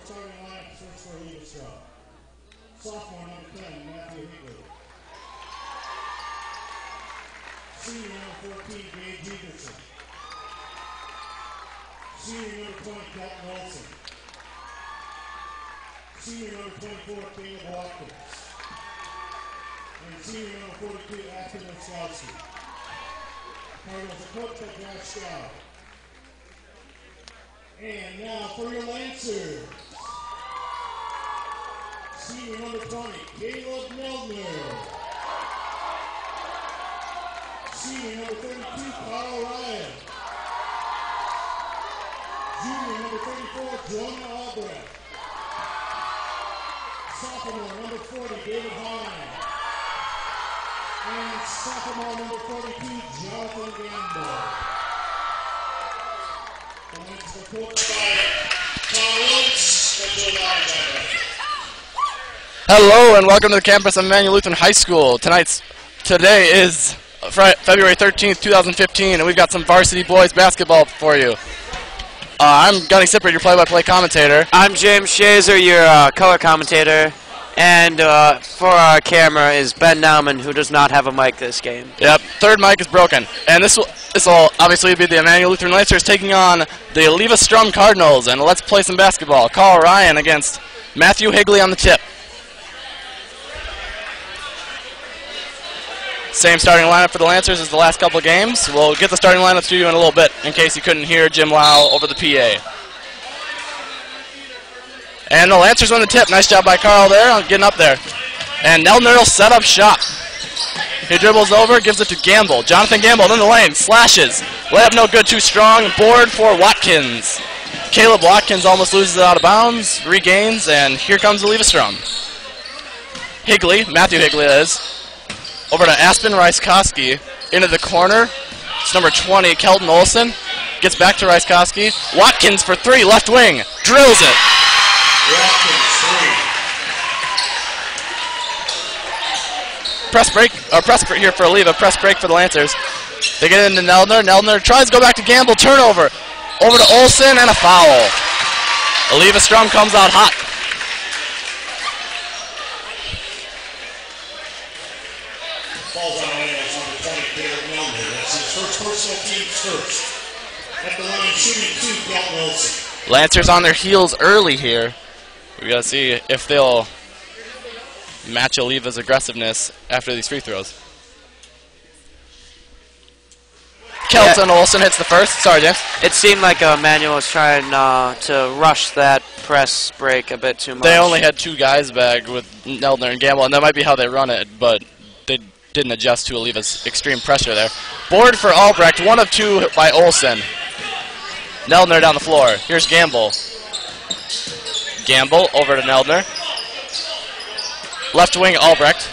starting lineup first for Eleva-Strum. Sophomore number 10, Matthew Higley. Senior number 14, Gage Everson. Senior number 20, Kelton Olson. Senior number 24, Caleb Watkins. And senior number 42, Aspen Ostrowski. Cardinals are coached by Josh Stroud. And now for your Lancers. Senior number 20, Caleb Neldner. Senior number 32, Carl Ryan. Junior number 34, Jonah Albrecht. Sophomore number 40, David Hine. And sophomore number 42, Jonathan Gamble. The Lancers are coached by Tom Woods. Hello and welcome to the campus of Emmanuel Lutheran High School. Today is February 13th, 2015, and we've got some varsity boys basketball for you. I'm Gunny Sippert, your play-by-play commentator. I'm James Shazer, your color commentator. And for our camera is Ben Nauman, who does not have a mic this game. Yep, third mic is broken. And this will obviously be the Emmanuel Lutheran Lancers taking on the Eleva-Strum Cardinals. And let's play some basketball. Carl Ryan against Matthew Higley on the tip. Same starting lineup for the Lancers as the last couple of games. We'll get the starting lineup to you in a little bit in case you couldn't hear Jim Lau over the PA. And the Lancers win the tip. Nice job by Carl there, getting up there. And Neldner will set up shot. He dribbles over, gives it to Gamble. Jonathan Gamble in the lane, slashes. Layup no good, too strong. Board for Watkins. Caleb Watkins almost loses it out of bounds, regains, and here comes Eleva-Strum. Higley, Matthew Higley is. Over to Aspen Ryskoski, into the corner. It's number 20, Kelton Olson. Gets back to Ryskoski. Watkins for three, left wing. Drills it. Press break here for Eleva. Press break for the Lancers. They get into Neldner. Neldner tries to go back to Gamble. Turnover. Over to Olson and a foul. Eleva-Strum comes out hot. Falls on number 20, Caleb Neldner. That's his first personal team's first. At the line, shooting 2, Kelton Olson. Lancers on their heels early here. We gotta see if they'll match Eleva's aggressiveness after these free throws. Kelton Olson hits the first. Sorry, James. It seemed like Emmanuel was trying to rush that press break a bit too much. They only had two guys back with Neldner and Gamble, and that might be how they run it, but they didn't adjust to Eleva's extreme pressure there. Board for Albrecht, 1 of 2 by Olson. Neldner down the floor. Here's Gamble. Gamble over to Neldner. Left wing, Albrecht.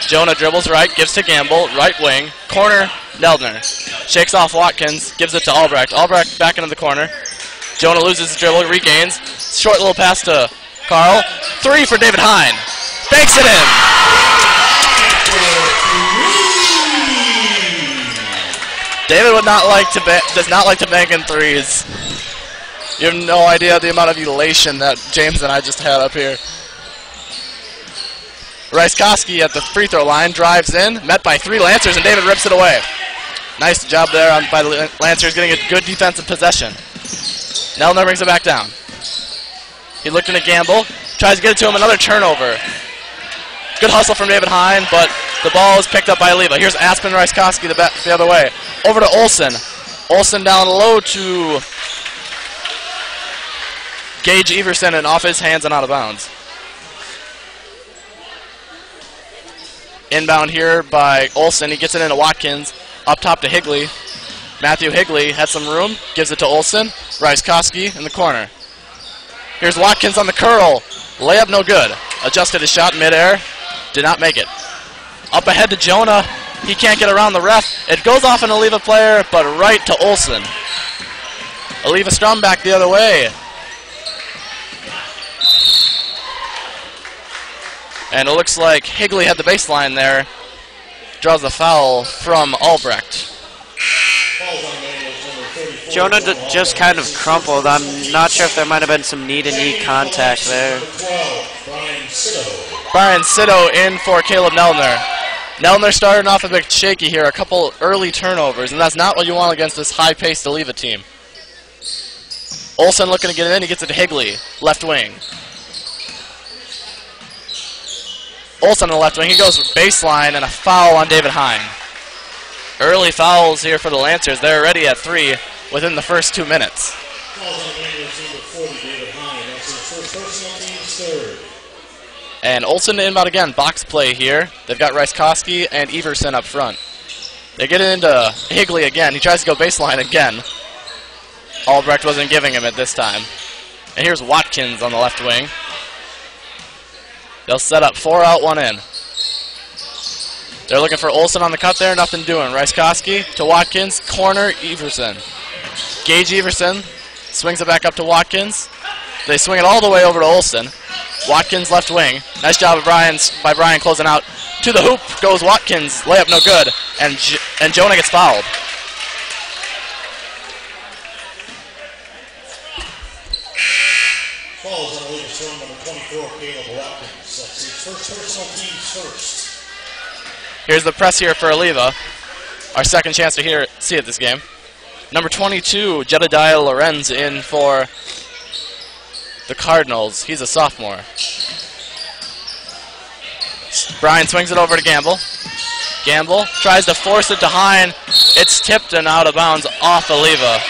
Jonah dribbles right, gives to Gamble. Right wing, corner, Neldner. Shakes off Watkins, gives it to Albrecht. Albrecht back into the corner. Jonah loses his dribble, regains. Short little pass to Carl. 3 for David Hine. Banks it in. David does not like to bank in threes. You have no idea the amount of elation that James and I just had up here. Ryskoski at the free throw line, drives in, met by 3 Lancers, and David rips it away. Nice job there by the Lancers, getting a good defensive possession. Neldner brings it back down. He looked into Gamble, tries to get it to him, another turnover. Good hustle from David Hine, but the ball is picked up by Eleva. Here's Aspen Ryskoski the other way. Over to Olson. Olson down low to Gage Everson, and off his hands and out of bounds. Inbound here by Olson. He gets it into Watkins. Up top to Higley. Matthew Higley has some room. Gives it to Olson. Ryskoski in the corner. Here's Watkins on the curl. Layup no good. Adjusted his shot midair. Did not make it. Up ahead to Jonah. He can't get around the ref. It goes off an Eleva player, but right to Olson. Eleva-Strum back the other way. And it looks like Higley had the baseline there. Draws a foul from Albrecht. Jonah just kind of crumpled. I'm not sure if there might have been some knee-to-knee contact there. Brian Sitto in for Caleb Nelner. Nelner starting off a bit shaky here, a couple early turnovers, and that's not what you want against this high-paced Eleva team. Olsen looking to get it in, he gets it to Higley, left wing. Olsen on the left wing, he goes baseline, and a foul on David Hine. Early fouls here for the Lancers. They're already at 3 within the first 2 minutes. And Olsen to inbound again, box play here. They've got Ryskoski and Everson up front. They get it into Higley again. He tries to go baseline again. Albrecht wasn't giving him it this time. And here's Watkins on the left wing. They'll set up 4 out, 1 in. They're looking for Olsen on the cut there, nothing doing. Ryskoski to Watkins, corner, Everson. Gage Everson swings it back up to Watkins. They swing it all the way over to Olsen. Watkins left wing. Nice job by Brian closing out. To the hoop goes Watkins. Layup no good. And Jonah gets fouled. Falls on Eleva-Strum number 24, Caleb Watkins. That's his first personal, team's first. Here's the press here for Eleva. Our second chance to see it this game. Number 22, Jedediah Lorenz in for the Cardinals. He's a sophomore. Brian swings it over to Gamble. Gamble tries to force it to Hine. It's tipped and out of bounds off Eleva.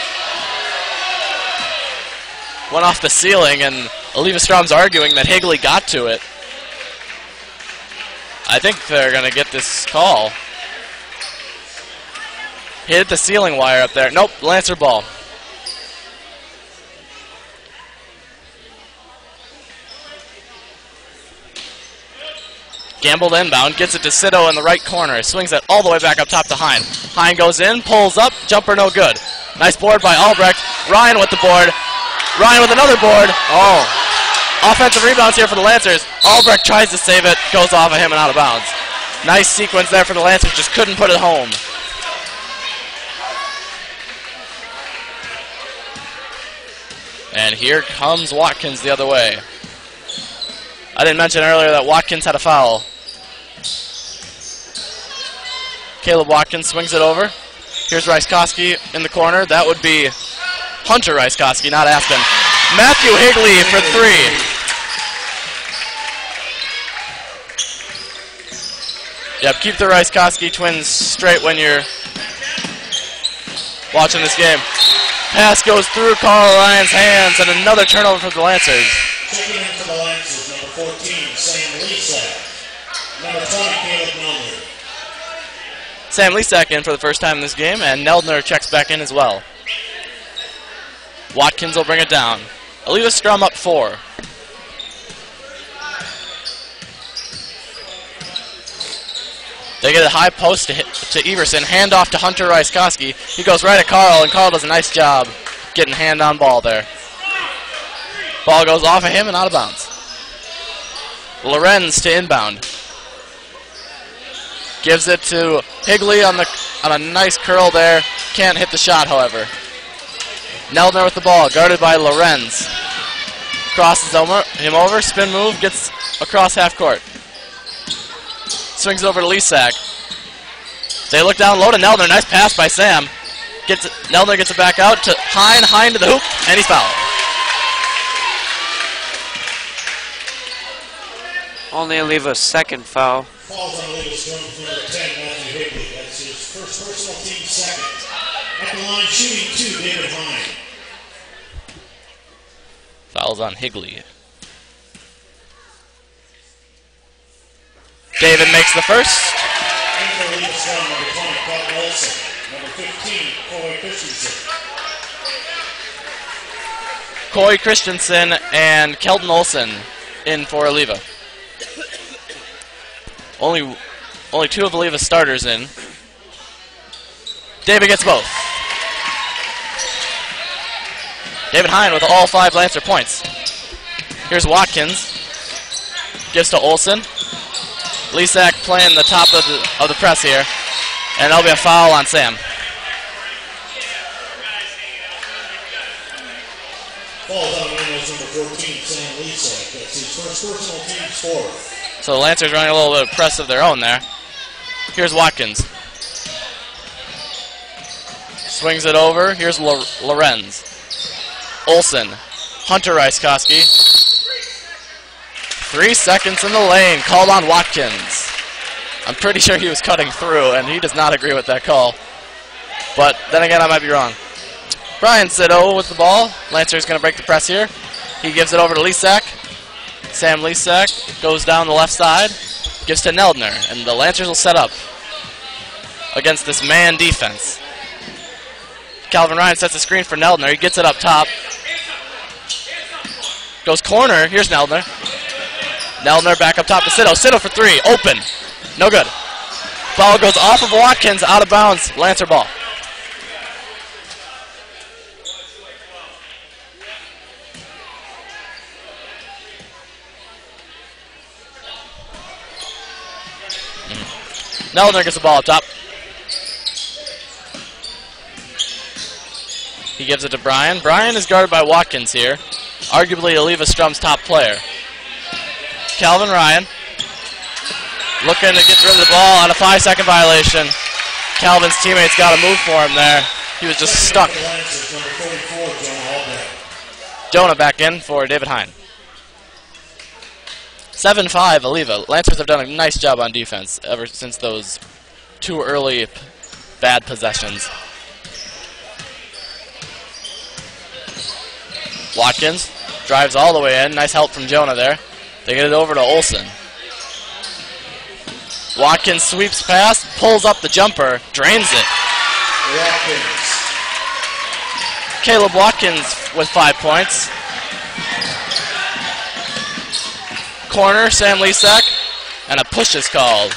Went off the ceiling, and Eleva-Strum's arguing that Higley got to it. I think they're going to get this call. Hit the ceiling wire up there. Nope, Lancer ball. Gamble inbound, gets it to Sitto in the right corner. Swings it all the way back up top to Hine. Hine goes in, pulls up, jumper no good. Nice board by Albrecht. Ryan with the board. Ryan with another board. Oh. Offensive rebounds here for the Lancers. Albrecht tries to save it, goes off of him and out of bounds. Nice sequence there for the Lancers, just couldn't put it home. And here comes Watkins the other way. I didn't mention earlier that Watkins had a foul. Caleb Watkins swings it over. Here's Ryskoski in the corner. That would be Hunter Ryskoski, not Afton. Matthew Higley for 3. Yep, keep the Ryskoski twins straight when you're watching this game. Pass goes through Carl Ryan's hands, and another turnover for the Lancers. Checking in for the Lancers, number 14, Sam Lesak. Number 20, Caleb Nelner. Sam Lesak in for the first time in this game, and Neldner checks back in as well. Watkins will bring it down. Eleva-Strum up 4. They get a high post to Everson, hand off to Hunter Ryskoski. He goes right at Carl, and Carl does a nice job getting hand on ball there. Ball goes off of him and out of bounds. Lorenz to inbound. Gives it to Higley on a nice curl there. Can't hit the shot, however. Neldner with the ball, guarded by Lorenz. Crosses him over, spin move, gets across half court. Swings it over to Lesak. They look down low to Neldner. Nice pass by Sam. Neldner gets it back out to Hine. Hine to the hoop, and he's fouled. Only Eleva's second foul. Falls on Eleva-Strum number 10, Matthew Higley. That's his first personal, team second. At the line, shooting 2, David Hine. Fouls on Higley. David makes the first. And for Eleva-Strum number 20, Kelton Olsen. Number 15, Coy Christensen. Coy Christensen and Kelton Olsen in for Eleva. Only 2 of Eleva's starters in. David gets both. David Hine with all 5 Lancer points. Here's Watkins. Gives to Olsen. Lesak playing the top of the press here. And there'll be a foul on Sam. Falls on Ramos number 14, Sam Leasak. That's his first personal team score. So the Lancers running a little bit of press of their own there. Here's Watkins. Swings it over. Here's Lorenz. Olsen. Hunter Ryskoski. 3 seconds in the lane. Called on Watkins. I'm pretty sure he was cutting through, and he does not agree with that call. But then again, I might be wrong. Brian Sito with the ball. Lancer's going to break the press here. He gives it over to Leasak. Sam Leasak goes down the left side. Gives to Neldner, and the Lancers will set up against this man defense. Calvin Ryan sets a screen for Neldner. He gets it up top. Goes corner. Here's Neldner. Neldner back up top to Sito. Sito for 3. Open. No good. Ball goes off of Watkins, out of bounds. Lancer ball. Neldner gets the ball up top. He gives it to Brian. Brian is guarded by Watkins here. Arguably Eleva-Strum's top player. Calvin Ryan looking to get rid of the ball on a 5-second violation. Calvin's teammates got to move for him there. He was just stuck. Jonah back in for David Hine. 7-5 Eleva. Lancers have done a nice job on defense ever since those 2 early bad possessions. Watkins drives all the way in. Nice help from Jonah there. They get it over to Olsen. Watkins sweeps past, pulls up the jumper, drains it. Watkins. Caleb Watkins with 5 points. Corner, Sam Leasak, and a push is called.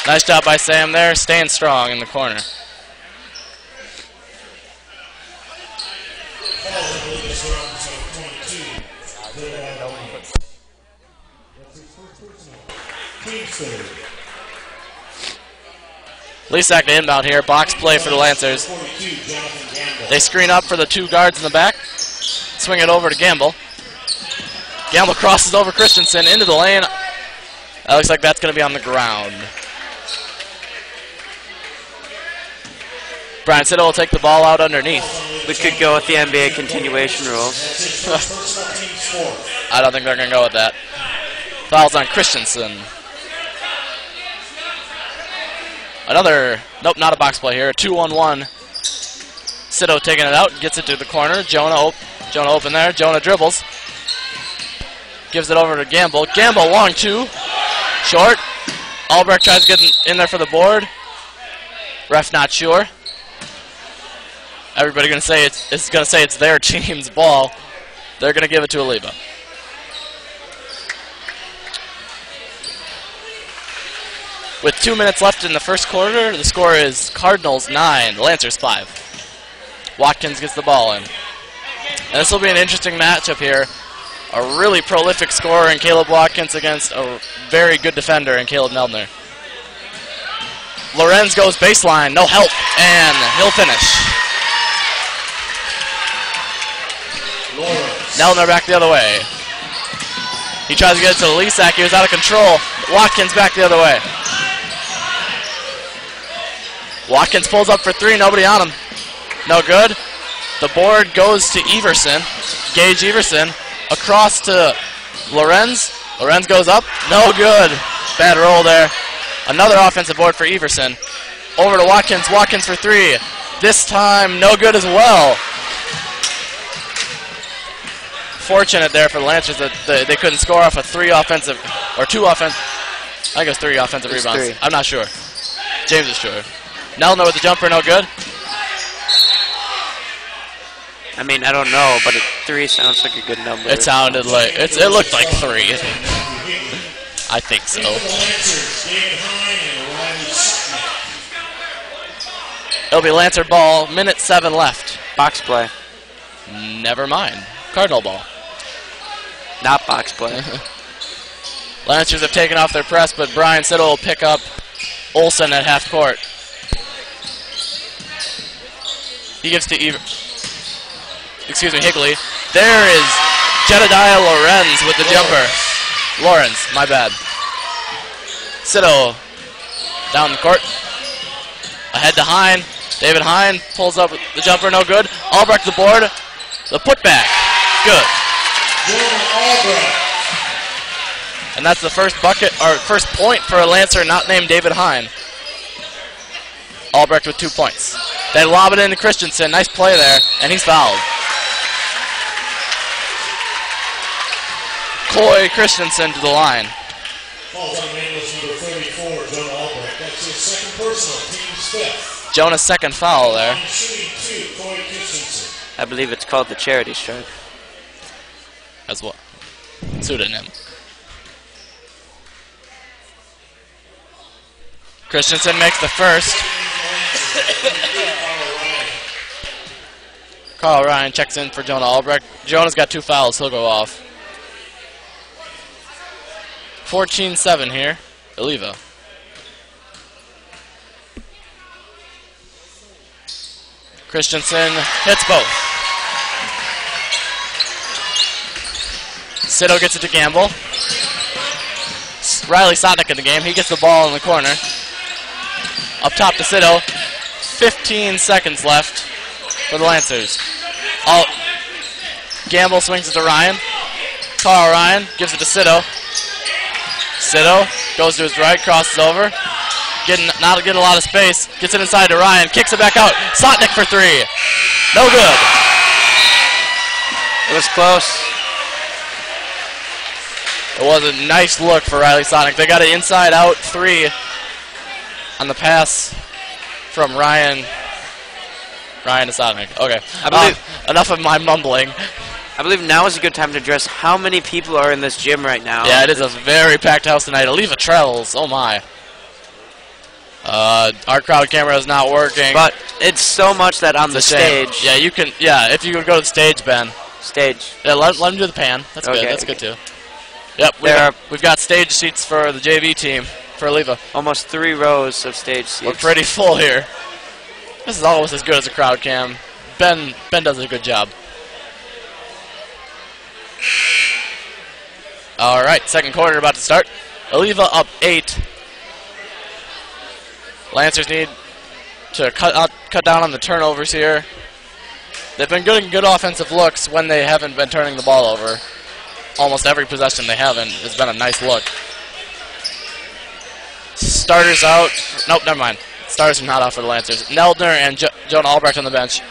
Nice job by Sam there, staying strong in the corner. Leasak to inbound here, box play for the Lancers. They screen up for the 2 guards in the back. Swing it over to Gamble. Gamble crosses over Christensen into the lane. That looks like that's going to be on the ground. Brian Sito will take the ball out underneath. We could go with the NBA continuation rules. I don't think they're going to go with that. Fouls on Christensen. Another, nope, not a box play here. A 2-on-1. Sito taking it out, gets it to the corner. Jonah open there. Jonah dribbles. Gives it over to Gamble. Gamble, long 2. Short. Albrecht tries to get in there for the board. Ref not sure. Everybody going to say it's their team's ball. They're going to give it to Eleva. With 2 minutes left in the first quarter, the score is Cardinals 9, Lancers 5. Watkins gets the ball in. And this will be an interesting matchup here. A really prolific scorer in Caleb Watkins against a very good defender in Caleb Neldner. Lorenz goes baseline, no help, and he'll finish. Neldner back the other way. He tries to get it to Leasak. He was out of control. Watkins back the other way. Watkins pulls up for 3, nobody on him. No good. The board goes to Everson. Gage Everson. Across to Lorenz. Lorenz goes up. No good. Bad roll there. Another offensive board for Everson. Over to Watkins. Watkins for 3. This time, no good as well. Fortunate there for the Lancers that they couldn't score off of 3 offensive, or 2 offensive, I guess 3 offensive rebounds. 3. I'm not sure. James is sure. Neldner with the jumper, no good. I mean, I don't know, but 3 sounds like a good number. It sounded like, it looked like 3. I think so. It'll be Lancer ball, minute 7 left. Box play. Never mind. Cardinal ball. Not box play. Lancers have taken off their press, but Brian Sito will pick up Olsen at half court. He gives to excuse me, Higley. There is Jedediah Lorenz with the jumper. Lawrence, my bad. Sito down the court. Ahead to Hine. David Hine pulls up the jumper, no good. Albrecht the board. The putback, good. And that's the first bucket, or first point for a Lancer not named David Hine. Albrecht with 2 points. They lob it into Christensen. Nice play there, and he's fouled. Coy Christensen to the line. Falls on English number 34, Jonah Albrecht. That's his second personal, team's fifth. Jonah's second foul there. Shooting 2, Coy Christensen. I believe it's called the charity stripe. As what? Pseudonym. Christensen makes the first. Carl Ryan checks in for Jonah Albrecht. Jonah's got 2 fouls. He'll go off. 14-7 here. Eleva. Christensen hits both. Sito gets it to Gamble. Riley Sotnick in the game. He gets the ball in the corner. Up top to Sito. 15 seconds left for the Lancers. Gamble swings it to Ryan. Carl Ryan gives it to Sito. Sito goes to his right, crosses over. Not getting a lot of space. Gets it inside to Ryan. Kicks it back out. Sotnick for 3. No good. It was close. It was a nice look for Riley Sotnick. They got an inside-out 3 on the pass from Ryan to Sotnick. Okay. I believe enough of my mumbling. I believe now is a good time to address how many people are in this gym right now. Yeah, it is a very packed house tonight. Eleva travels. Oh my. Our crowd camera is not working. But it's so much that on the stage. Yeah, you can. Yeah, if you could go to the stage, Ben. Stage. Yeah, let him do the pan. That's okay, good. That's good too. Yep, we've got stage seats for the JV team for Eleva. Almost 3 rows of stage seats. We're pretty full here. This is almost as good as a crowd cam. Ben does a good job. All right, second quarter about to start. Eleva up 8. Lancers need to cut down on the turnovers here. They've been getting good offensive looks when they haven't been turning the ball over. Almost every possession they haven't has been a nice look. Starters out. Nope, never mind. Starters are not out for the Lancers. Neldner and Jonah Albrecht on the bench.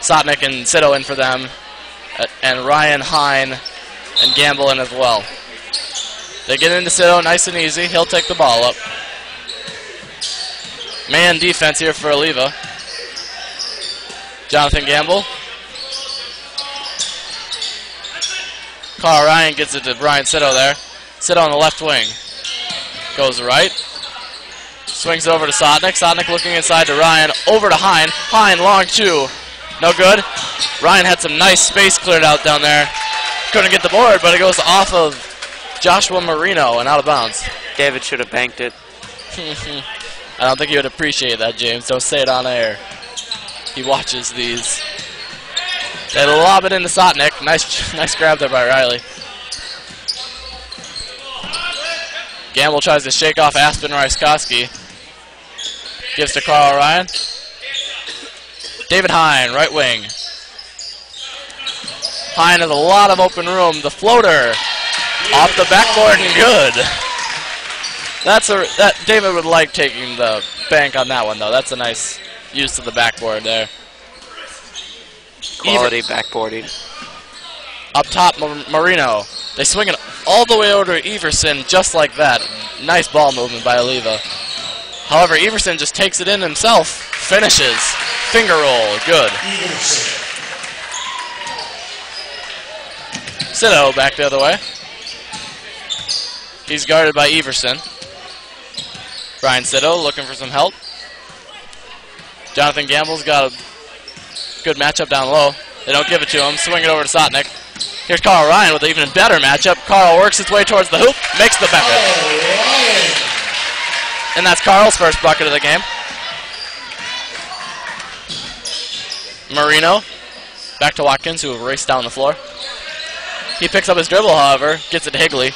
Sotnick and Sito in for them. And Ryan Hine and Gamble in as well. They get into Sito nice and easy. He'll take the ball up. Man defense here for Eleva. Jonathan Gamble. Carl Ryan gets it to Brian Sito there. Sito on the left wing. Goes right. Swings over to Sotnick. Sotnick looking inside to Ryan. Over to Hine. Hine, long 2. No good. Ryan had some nice space cleared out down there. Couldn't get the board, but it goes off of Joshua Marino and out of bounds. David should have banked it. I don't think he would appreciate that, James. Don't say it on air. He watches these. They lob it into Sotnick. Nice grab there by Riley. Gamble tries to shake off Aspen Ryskoski. Gives to Carl Ryan. David Hine, right wing. Hine has a lot of open room. The floater off the backboard and good. That David would like taking the bank on that one though. That's a nice use of the backboard there. Quality backboarding. Up top, Marino. They swing it all the way over to Everson just like that. Nice ball movement by Eleva. However, Everson just takes it in himself. Finishes. Finger roll. Good. Sito back the other way. He's guarded by Everson. Brian Sito looking for some help. Jonathan Gamble's got a good matchup down low. They don't give it to him. Swing it over to Sotnick. Here's Carl Ryan with an even better matchup. Carl works his way towards the hoop. Makes the bucket. And that's Carl's first bucket of the game. Marino Back to Watkins, who raced down the floor. He picks up his dribble, however, gets it to Higley.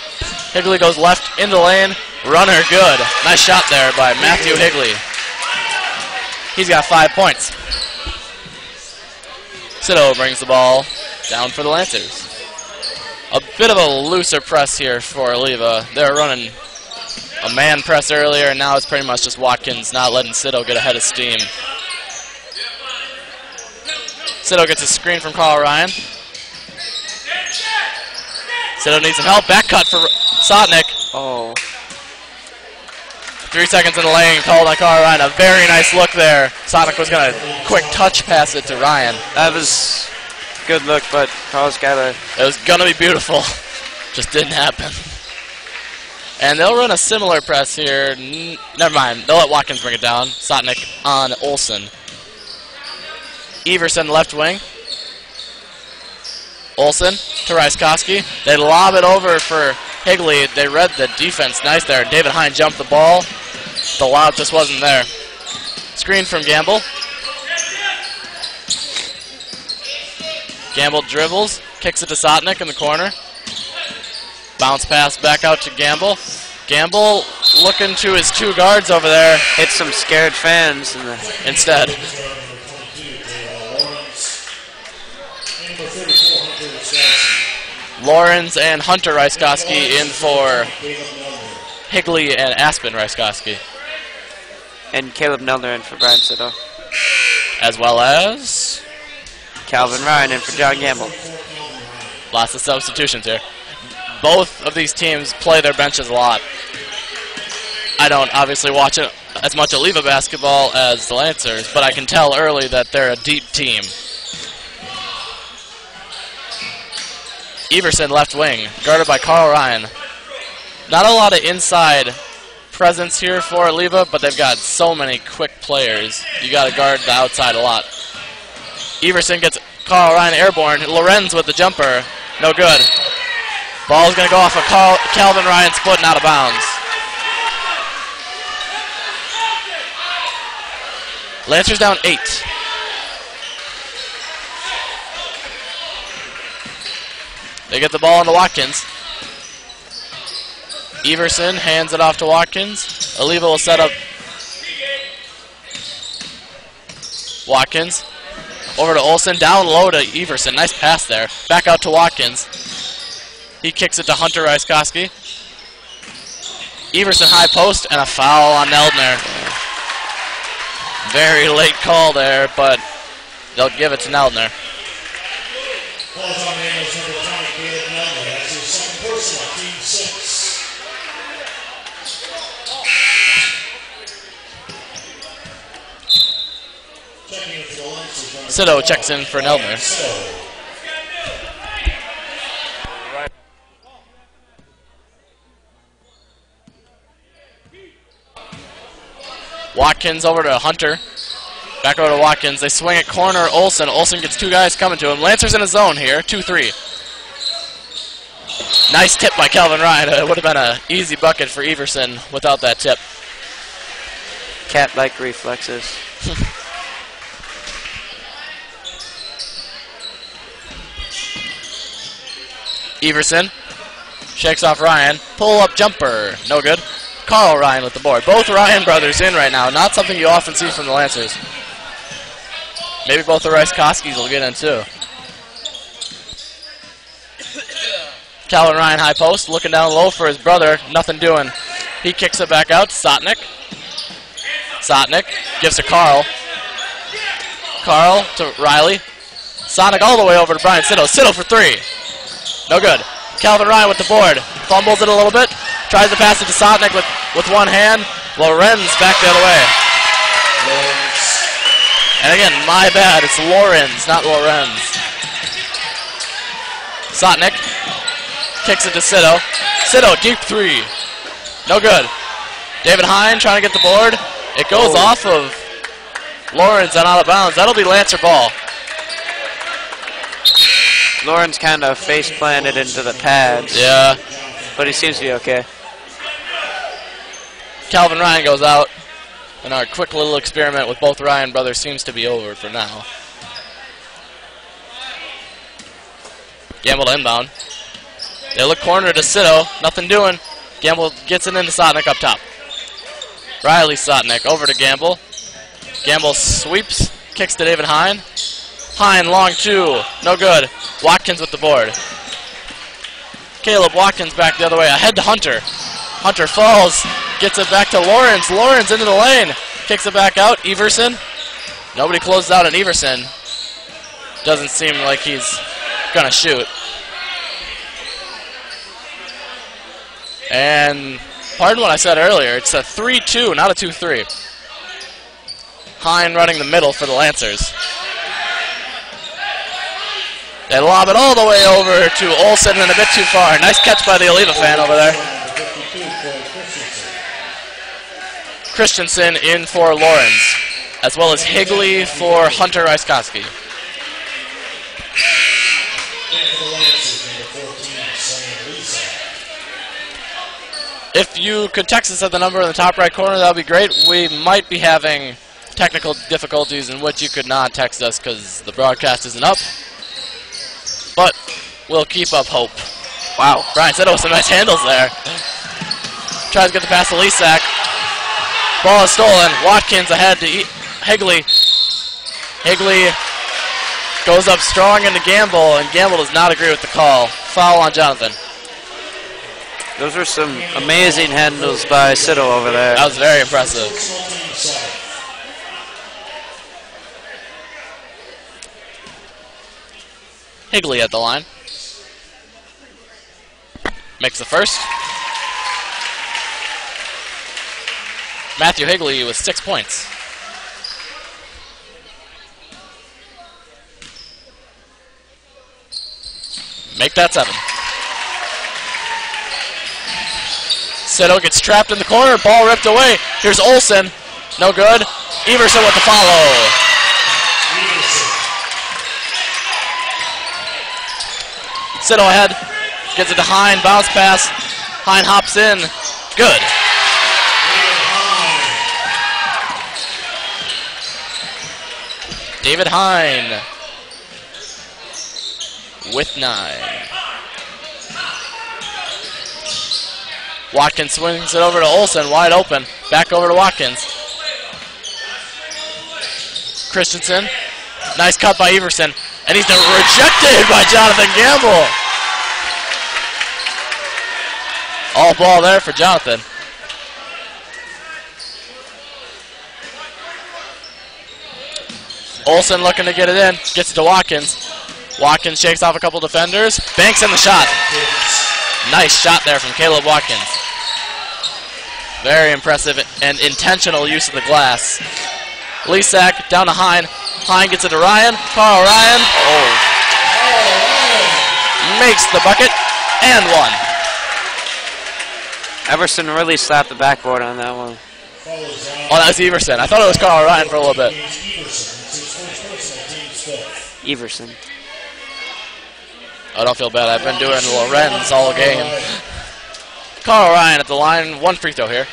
Higley goes left in the lane. Runner good. Nice shot there by Matthew Higley. He's got 5 points. Sito brings the ball down for the Lancers. A bit of a looser press here for Eleva. They're running a man press earlier, and now it's pretty much just Watkins not letting Sito get ahead of steam. Sito gets a screen from Carl Ryan. Sito needs some help. Back cut for Sotnick. Oh. 3 seconds in the lane, called on Carl Ryan. A very nice look there. Sotnick was going to quick touch pass it to Ryan. That was a good look, but Carl's got to... It was going to be beautiful. Just didn't happen. And they'll run a similar press here. Never mind. They'll let Watkins bring it down. Sotnick on Olsen. Everson left wing. Olsen to Ryskoski. They lob it over for Higley. They read the defense nice there. David Hine jumped the ball. The lob just wasn't there. Screen from Gamble. Gamble dribbles. Kicks it to Sotnick in the corner. Bounce pass back out to Gamble. Gamble looking to his 2 guards over there. Hit some scared fans instead. Lawrence and Hunter Ryskoski in for Higley and Aspen Ryskoski. And Caleb Nelner in for Brian Sito. As well as Calvin Ryan in for John Gamble. Lots of substitutions here. Both of these teams play their benches a lot. I don't obviously watch it as much Eleva basketball as the Lancers, but I can tell early that they're a deep team. Everson left wing, guarded by Carl Ryan. Not a lot of inside presence here for Eleva, but they've got so many quick players. You got to guard the outside a lot. Everson gets Carl Ryan airborne. Lorenz with the jumper. No good. Ball's going to go off of Calvin Ryan's foot and out of bounds. Lancers down 8. They get the ball into Watkins. Everson hands it off to Watkins. Eleva will set up Watkins. Over to Olsen, down low to Everson. Nice pass there. Back out to Watkins. He kicks it to Hunter Ryskoski. Everson high post and a foul on Neldner. Very late call there, but they'll give it to Neldner. Calls on Daniels number 20, Caleb Neldner. That's his second personal, team 6. Checking in for the Lancers. Sito checks in for Neldner. Watkins over to Hunter. Back over to Watkins. They swing it corner. Olsen. Olsen gets 2 guys coming to him. Lancers in a zone here. 2-3. Nice tip by Calvin Ryan. It would have been an easy bucket for Everson without that tip. Cat-like reflexes. Everson shakes off Ryan. Pull-up jumper. No good. Carl Ryan with the board. Both Ryan brothers in right now. Not something you often see from the Lancers. Maybe both the Ryskoskis will get in too. Calvin Ryan high post, looking down low for his brother. Nothing doing. He kicks it back out to Sotnick. Sotnick gives to Carl. Carl to Riley. Sotnick all the way over to Brian Sito. Sito for 3. No good. Calvin Ryan with the board. Fumbles it a little bit. Tries to pass it to Sotnick with one hand. Lorenz back the other way. And again, my bad. It's Lorenz, not Lorenz. Sotnick kicks it to Sito. Sito, deep 3. No good. David Hine trying to get the board. It goes off of Lorenz and out of bounds. That'll be Lancer ball. Lorenz kind of face planted into the pads. Yeah. But he seems to be okay. Calvin Ryan goes out, and our quick little experiment with both Ryan brothers seems to be over for now. Gamble to inbound. They look corner to Sito. Nothing doing. Gamble gets it into Sotnick up top. Riley Sotnick over to Gamble. Gamble sweeps. Kicks to David Hine. Hine long two. No good. Watkins with the board. Caleb Watkins back the other way. Ahead to Hunter. Hunter falls. Gets it back to Lawrence. Lawrence into the lane. Kicks it back out. Everson. Nobody closes out on Everson. Doesn't seem like he's going to shoot. And pardon what I said earlier. It's a 3-2, not a 2-3. Hine running the middle for the Lancers. They lob it all the way over to Olsen and a bit too far. Nice catch by the Eleva fan over there. Christensen in for Lawrence, as well as Higley for Hunter Ryskoski. If you could text us at the number in the top right corner, that would be great. We might be having technical difficulties in which you could not text us because the broadcast isn't up. But we'll keep up hope. Wow, Brian Sito with some nice handles there. Tries to get the pass to Lisak. Ball is stolen. Watkins ahead to Higley. Higley goes up strong into Gamble, and Gamble does not agree with the call. Foul on Jonathan. Those were some amazing handles by Sito over there. That was very impressive. Higley at the line. Makes the first. Matthew Higley with 6 points. Make that 7. Sito gets trapped in the corner. Ball ripped away. Here's Olsen. No good. Everson with the follow. Sito ahead. Gets it to Hine. Bounce pass. Hine hops in. Good. David Hine with 9. Watkins swings it over to Olsen, wide open. Back over to Watkins. Christensen. Nice cut by Everson. And he's rejected by Jonathan Gamble. All ball there for Jonathan. Olsen looking to get it in. Gets it to Watkins. Watkins shakes off a couple defenders. Banks in the shot. Nice shot there from Caleb Watkins. Very impressive and intentional use of the glass. Lisak down to Hine. Hine gets it to Ryan. Carl Ryan. Makes the bucket and 1. Everson really slapped the backboard on that one. Oh, that was Everson. I thought it was Carl Ryan for a little bit. Everson. I don't feel bad. I've been doing Lorenz all game. Carl Ryan at the line. 1 free throw here.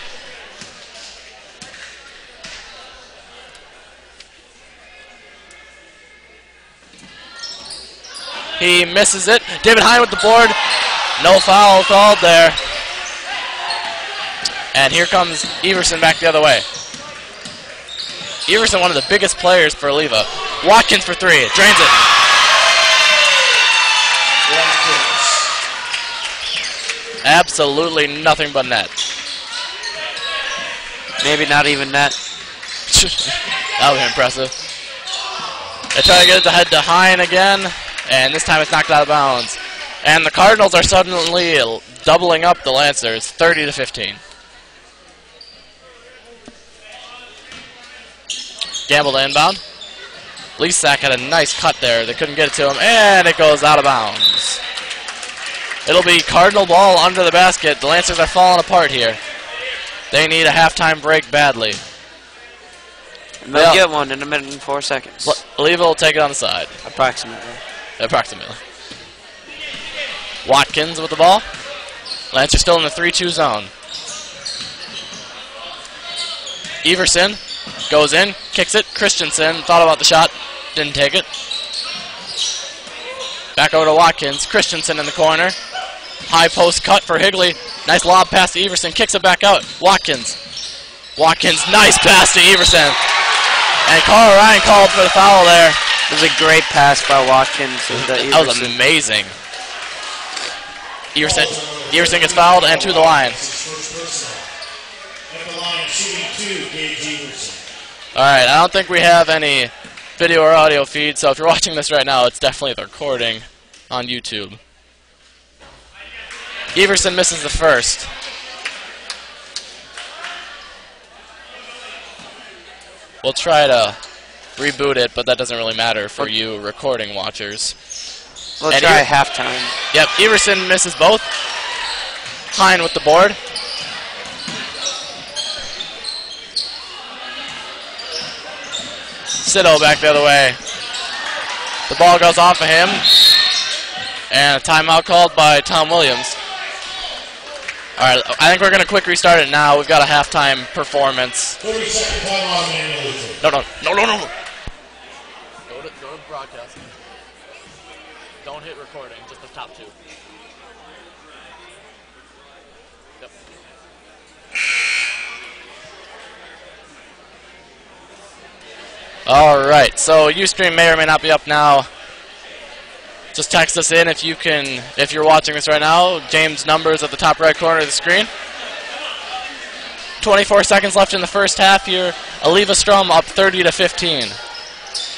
He misses it. David Hine with the board. No foul called there. And here comes Everson back the other way. Everson, one of the biggest players for Eleva. Watkins for 3. Drains it. Absolutely nothing but net. Maybe not even net. That was impressive. They try to get it to head to Hine again, and this time it's knocked out of bounds. And the Cardinals are suddenly doubling up the Lancers, 30-15. Gamble to inbound. Lisak had a nice cut there. They couldn't get it to him, and it goes out of bounds. It'll be Cardinal ball under the basket. The Lancers are falling apart here. They need a halftime break badly. And they'll get one in 1 minute and 4 seconds. Eleva will take it on the side. Approximately. Watkins with the ball. Lancers still in the 3-2 zone. Everson goes in, kicks it. Christensen thought about the shot, didn't take it. Back over to Watkins. Christensen in the corner. High post cut for Higley. Nice lob pass to Everson. Kicks it back out. Watkins. Nice pass to Everson. And Carl Ryan called for the foul there. It was a great pass by Watkins. That was amazing. Everson gets fouled and to the line. Alright, I don't think we have any video or audio feed, so if you're watching this right now, it's definitely the recording on YouTube. Everson misses the first. We'll try to reboot it, but that doesn't really matter for you recording watchers. We'll try halftime. Yep, Everson misses both. Hine with the board. Sito back the other way. The ball goes off of him. And a timeout called by Tom Williams. Alright, I think we're going to quick restart it now. We've got a halftime performance. 30-second timeout, No. Go to broadcast. Don't hit recording, just the top two. Yep. Alright, so Ustream may or may not be up now. Just text us in if you're watching this right now. James' numbers at the top right corner of the screen. 24 seconds left in the first half here. Eleva-Strum up 30-15.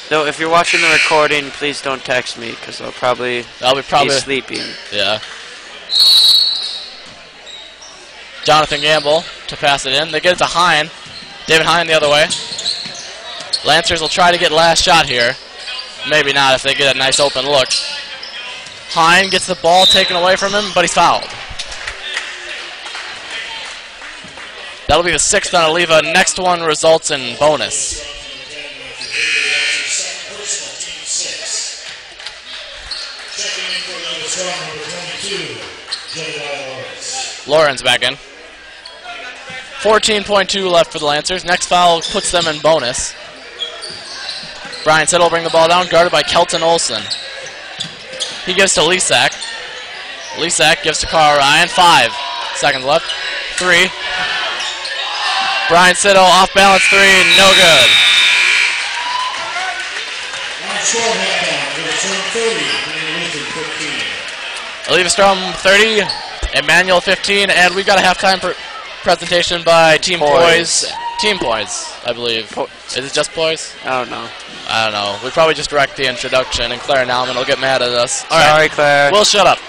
So if you're watching the recording, please don't text me because I'll probably be sleeping. Yeah. Jonathan Gamble to pass it in. They get it to Hine. David Hine the other way. Lancers will try to get last shot here. Maybe not if they get a nice open look. Hine gets the ball taken away from him, but he's fouled. That'll be the 6th on Eleva. Next one results in bonus. Lawrence back in. 14.2 left for the Lancers. Next foul puts them in bonus. Brian Siddle will bring the ball down, guarded by Kelton Olsen. He gives to Lisak. Lisak gives to Carl Ryan. 5 seconds left. 3. Brian Siddle off balance 3, no good. Eleva-Strum 30, Emmanuel 15, and we've got a halftime presentation by Team Poise. Team Poise, I believe. Is it just Poise? I don't know. I don't know. We probably just wrecked the introduction, and Claire Nauman will get mad at us. All Sorry, Claire. We'll shut up.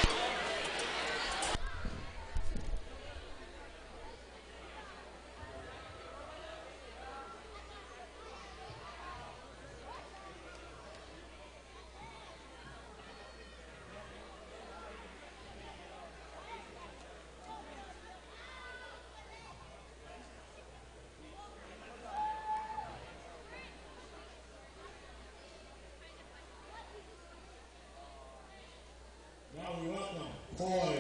Now we welcome Poise.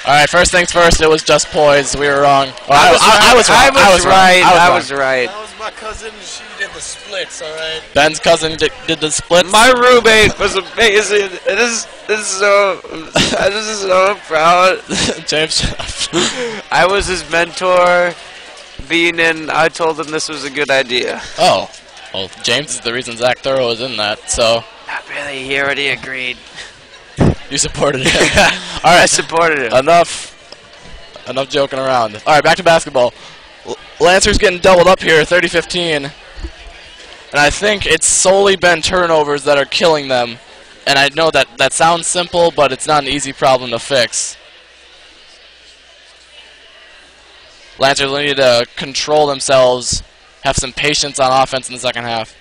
All right, first things first. It was just poise. We were wrong. Well, I was right. I was right. That was my cousin. She did the splits. All right. Ben's cousin did the splits. My roommate was amazing. This is so proud. James. I was his mentor. I told him this was a good idea. Oh, well, James is the reason Zach Thorough is in that. So. Not really. He already agreed. You supported him. All right, I supported him. Enough joking around. All right, back to basketball. Lancers getting doubled up here, 30-15. And I think it's solely been turnovers that are killing them. And I know that sounds simple, but it's not an easy problem to fix. Lancers need to control themselves, have some patience on offense in the second half.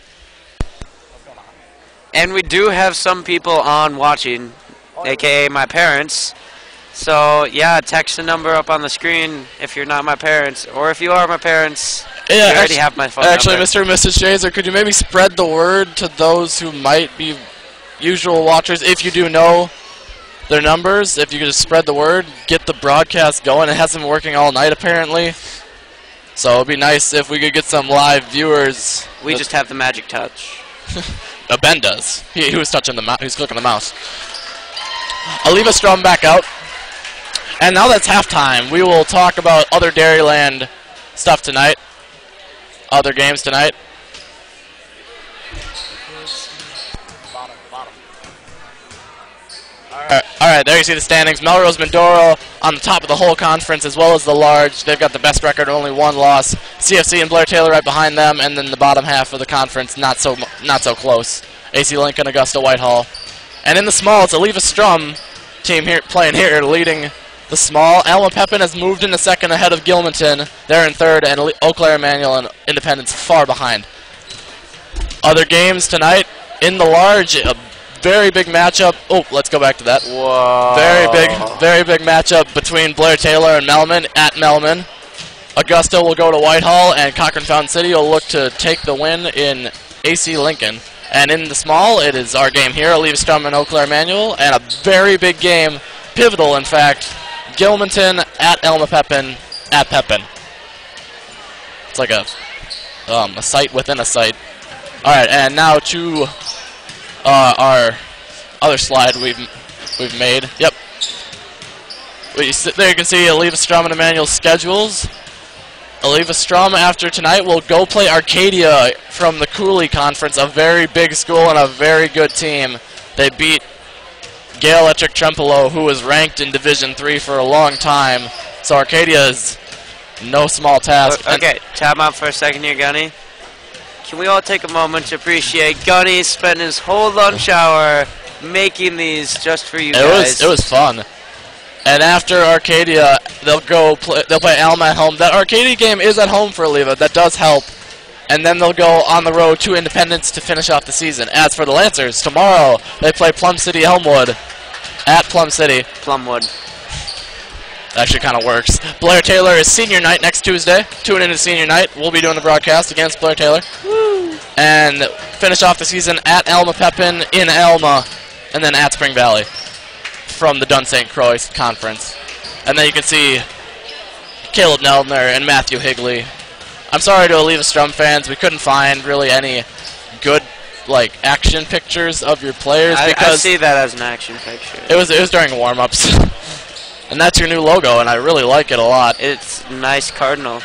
And we do have some people on watching, a.k.a. my parents. So, yeah, text the number up on the screen if you're not my parents. Or if you are my parents, you already have my phone number. Actually, Mr. and Mrs. Shazer, could you maybe spread the word to those who might be usual watchers, if you do know their numbers? If you could just spread the word, get the broadcast going. It hasn't been working all night, apparently. So it would be nice if we could get some live viewers. We just have the magic touch. Ben does. He was touching the mouse. He was clicking the mouse. Eleva-Strum back out. And now that's halftime. We will talk about other Dairyland stuff tonight. Other games tonight. All right, there you see the standings. Melrose Mindoro on the top of the whole conference as well as the large. They've got the best record, only one loss. CFC and Blair Taylor right behind them, and then the bottom half of the conference not so close. AC Lincoln, Augusta, Whitehall. And in the small, it's Eleva-Strum team here playing here, leading the small. Alma Pepin has moved into second ahead of Gilmanton. They're in third, and Eau Claire Emmanuel and Independence far behind. Other games tonight in the large. Very big matchup. Oh, let's go back to that. Whoa. Very big matchup between Blair Taylor and Melman at Melman. Augusta will go to Whitehall, and Cochran Fountain City will look to take the win in AC Lincoln. And in the small, it is our game here, Eleva-Strum and Eau Claire Emmanuel, and a very big game, pivotal in fact, Gilmanton at Alma Pepin at Pepin. It's like a site within a site. All right, and now to our other slide we've made. Yep. There you can see Eleva-Strum and Emmanuel's schedules. Eleva-Strum after tonight will go play Arcadia from the Cooley Conference, a very big school and a very good team. They beat Gale Electric Trempolo, who was ranked in Division III for a long time. So Arcadia is no small task. Okay, time out for a second here, Gunny. Can we all take a moment to appreciate Gunny spent his whole lunch hour making these just for you guys. It was fun. And after Arcadia, they'll play Alma at home. That Arcadia game is at home for Eleva. That does help. And then they'll go on the road to Independence to finish off the season. As for the Lancers, tomorrow they play Plum City Elmwood at Plum City. Plumwood. Actually kind of works. Blair Taylor is senior night next Tuesday. Tune in to senior night. We'll be doing the broadcast against Blair Taylor. Woo. And finish off the season at Alma Pepin in Alma, and then at Spring Valley from the Dun St. Croix Conference. And then you can see Caleb Neldner and Matthew Higley. I'm sorry to Eleva-Strum fans, we couldn't find really any good action pictures of your players because I see that as an action picture. It was during warm-ups. And that's your new logo, and I really like it a lot. It's nice cardinal.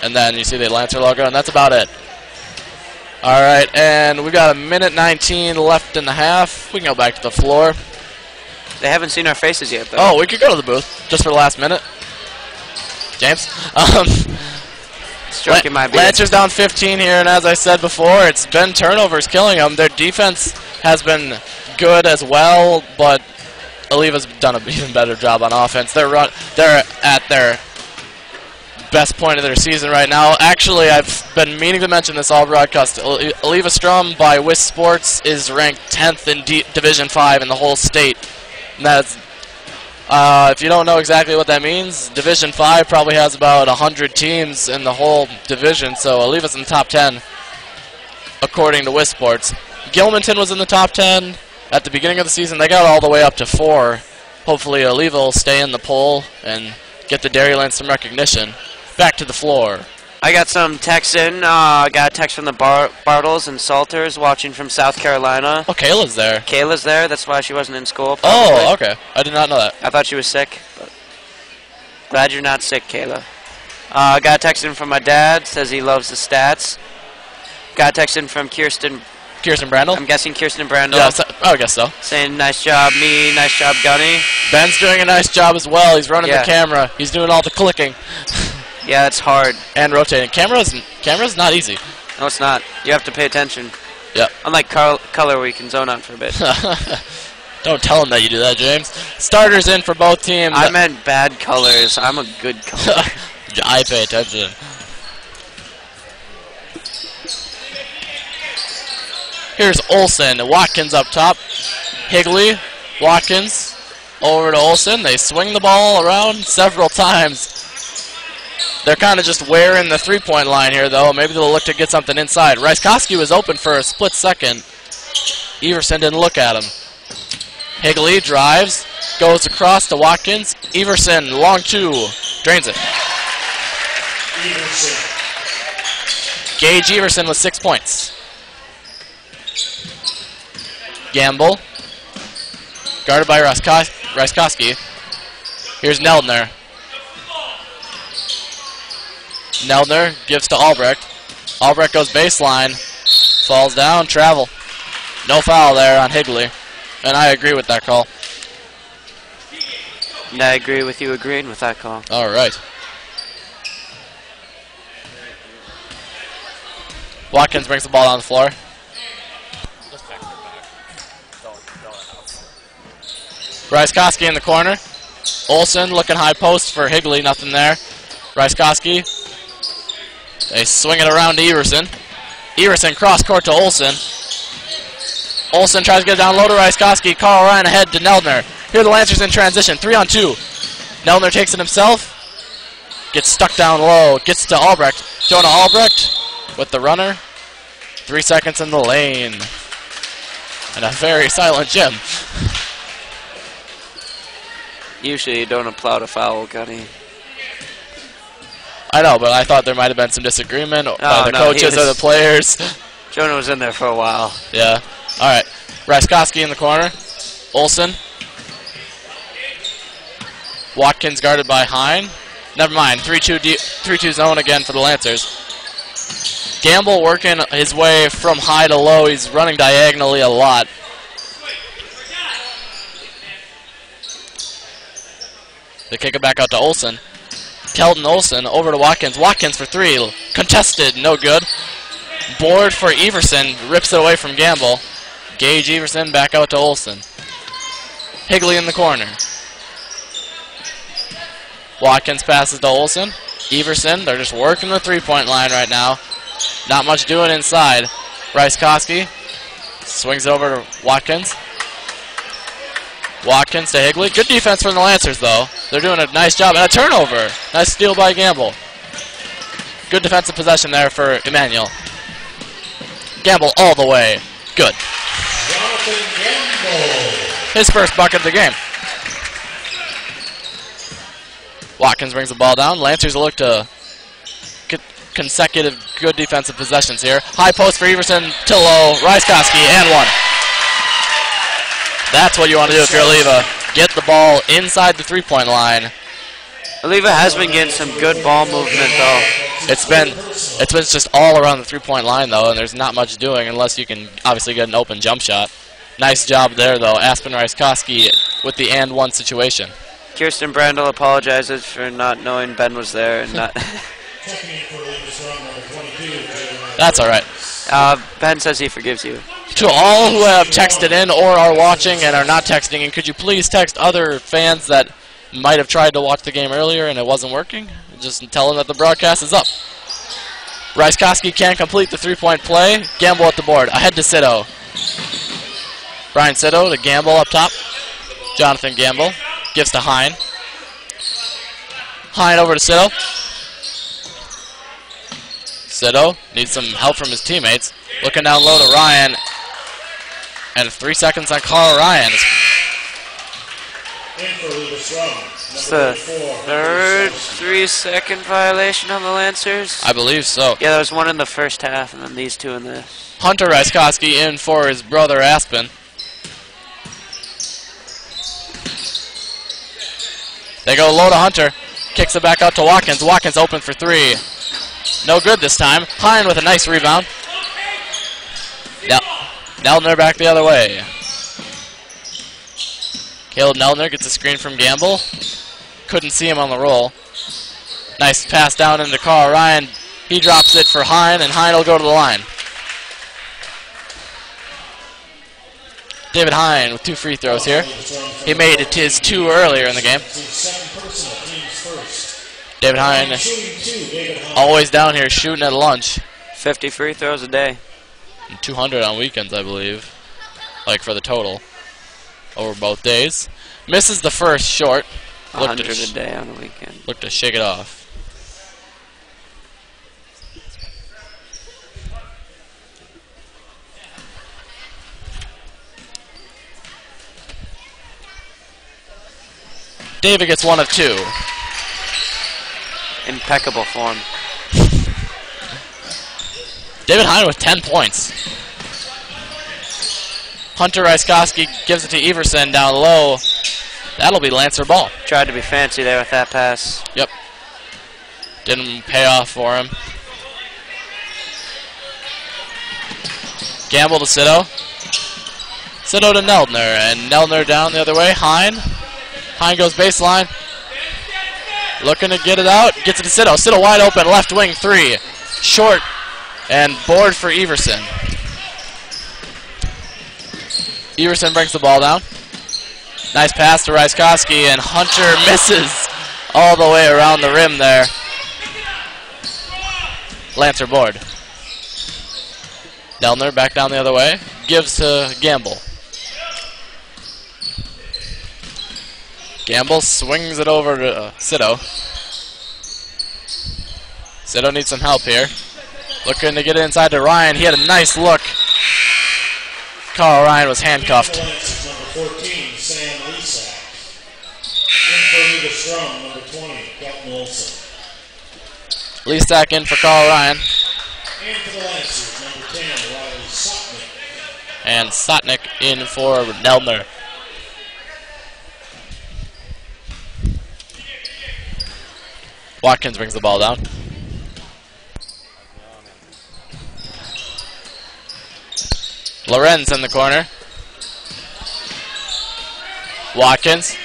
And then you see the Lancer logo, and that's about it. All right, and we've got 1:19 left in the half. We can go back to the floor. They haven't seen our faces yet, though. Oh, we could go to the booth just for the last minute. James? Stroking my beard. Lancers down 15 here, and as I said before, it's been turnovers killing them. Their defense has been good as well, but Eleva's done an even better job on offense. They're at their best point of their season right now. Actually, I've been meaning to mention this all broadcast. Eleva-Strum by WIS Sports is ranked 10th in Division 5 in the whole state. And that's, if you don't know exactly what that means, Division 5 probably has about 100 teams in the whole division, so Eleva's in the top 10, according to WIS Sports. Gilmanton was in the top 10 at the beginning of the season. They got all the way up to 4 Hopefully Eleva will stay in the poll and get the Dairyland some recognition. Back to the floor. I got some texts in. I got a text from the Bartles and Salters watching from South Carolina. Oh, Kayla's there. Kayla's there. That's why she wasn't in school. Probably. Oh, okay. I did not know that. I thought she was sick. But glad you're not sick, Kayla. I got a text in from my dad. Says he loves the stats. Got a text in from Kirsten. Kirsten Brandel? I'm guessing Kirsten Brandel. Yeah, I guess so. Saying nice job, me. Nice job, Gunny. Ben's doing a nice job as well. He's running the camera. He's doing all the clicking. Yeah, it's hard. And rotating. Camera's not easy. No, it's not. You have to pay attention. Yep. Unlike color, where you can zone out for a bit. Don't tell him that you do that, James. Starters in for both teams. I meant bad colors. I'm a good color. I pay attention. Here's Olsen. Watkins up top. Higley. Watkins. Over to Olsen. They swing the ball around several times. They're kind of just wearing the three-point line here, though. Maybe they'll look to get something inside. Ryskoski was open for a split second. Everson didn't look at him. Higley drives. Goes across to Watkins. Everson, long two. Drains it. Gage Everson with 6 points. Gamble. Guarded by Ryskoski. Here's Neldner. Neldner gives to Albrecht. Albrecht goes baseline. Falls down. Travel. No foul there on Higley. And I agree with that call. And I agree with you agreeing with that call. All right. Watkins brings the ball down the floor. Ryskoski in the corner. Olsen looking high post for Higley. Nothing there. Ryskoski. They swing it around to Everson. Everson cross court to Olsen. Olsen tries to get it down low to Ryskoski. Carl Ryan ahead to Neldner. Here the Lancers in transition. 3-on-2. Neldner takes it himself. Gets stuck down low. Gets to Albrecht. Jonah Albrecht with the runner. 3 seconds in the lane. And a very silent gym. Usually you don't applaud a foul, Gunny. I know, but I thought there might have been some disagreement by the coaches or the players. Jonah was in there for a while. Yeah. All right. Ryskoski in the corner. Olsen. Watkins guarded by Hine. Never mind. 3-2 zone again for the Lancers. Gamble working his way from high to low. He's running diagonally a lot. They kick it back out to Olsen. Kelton Olsen over to Watkins. Watkins for three. Contested. No good. Board for Everson. Rips it away from Gamble. Gage Everson back out to Olsen. Higley in the corner. Watkins passes to Olsen. Everson. They're just working the three-point line right now. Not much doing inside. Ryskoski swings it over to Watkins. Watkins to Higley. Good defense from the Lancers, though. They're doing a nice job. And a turnover. Nice steal by Gamble. Good defensive possession there for Emmanuel. Gamble all the way. Good. His first bucket of the game. Watkins brings the ball down. Lancers look to get consecutive good defensive possessions here. High post for Everson to low. Ryskoski and one. That's what you want to do if you're Eleva. Get the ball inside the three-point line. Eleva has been getting some good ball movement, though. It's been just all around the three-point line, though, and there's not much doing unless you can obviously get an open jump shot. Nice job there, though. Aspen Ryskoski with the and one situation. Kirsten Brandel apologizes for not knowing Ben was there and not. That's all right. Ben says he forgives you. To all who have texted in or are watching and are not texting in, could you please text other fans that might have tried to watch the game earlier and it wasn't working? Just tell them that the broadcast is up. Ryskoski can't complete the three-point play. Gamble at the board. Ahead to Sito. Brian Sito to Gamble up top. Jonathan Gamble gives to Hine. Hine over to Sito. Sito needs some help from his teammates. Looking down low to Ryan. And 3 seconds on Carl Ryan. In for Eleva-Strum. It's the third 3-second violation on the Lancers. I believe so. Yeah, there was one in the first half, and then these two in this. Hunter Ryskoski in for his brother Aspen. They go low to Hunter. Kicks it back out to Watkins. Watkins open for three. No good this time. Hine with a nice rebound. Neldner back the other way. Caleb Neldner gets a screen from Gamble. Couldn't see him on the roll. Nice pass down into Carl Ryan. He drops it for Hine, and Hine will go to the line. David Hine with 2 free throws here. He made it his 2 earlier in the game. David Hine always down here shooting at lunch. 50 free throws a day. And 200 on weekends, I believe. Like for the total. Over both days. Misses the first short. 100 a day on the weekend. Looked to shake it off. David gets 1 of 2. Impeccable form. David Hine with 10 points. Hunter Ryskoski gives it to Everson down low. That'll be Lancer ball. Tried to be fancy there with that pass. Yep. Didn't pay off for him. Gamble to Sito. Sito to Neldner, and Neldner down the other way. Hine. Hine goes baseline. Looking to get it out. Gets it to Sito. Sito wide open. Left wing 3. Short. And board for Everson. Everson brings the ball down. Nice pass to Ryskoski, and Hunter misses all the way around the rim there. Lancer board. Neldner back down the other way. Gives to Gamble. Gamble swings it over to Sito. Sito needs some help here. Looking to get it inside to Ryan. He had a nice look. Carl Ryan was handcuffed. Number 14, Sam Lesak. In for Eleva-Strum, number 20, Dalton Olson. Lesak in for Carl Ryan. And for the Lancers, number 10, Riley Sotnick. And Sotnick in for Neldner. Watkins brings the ball down. Lorenz in the corner. Watkins.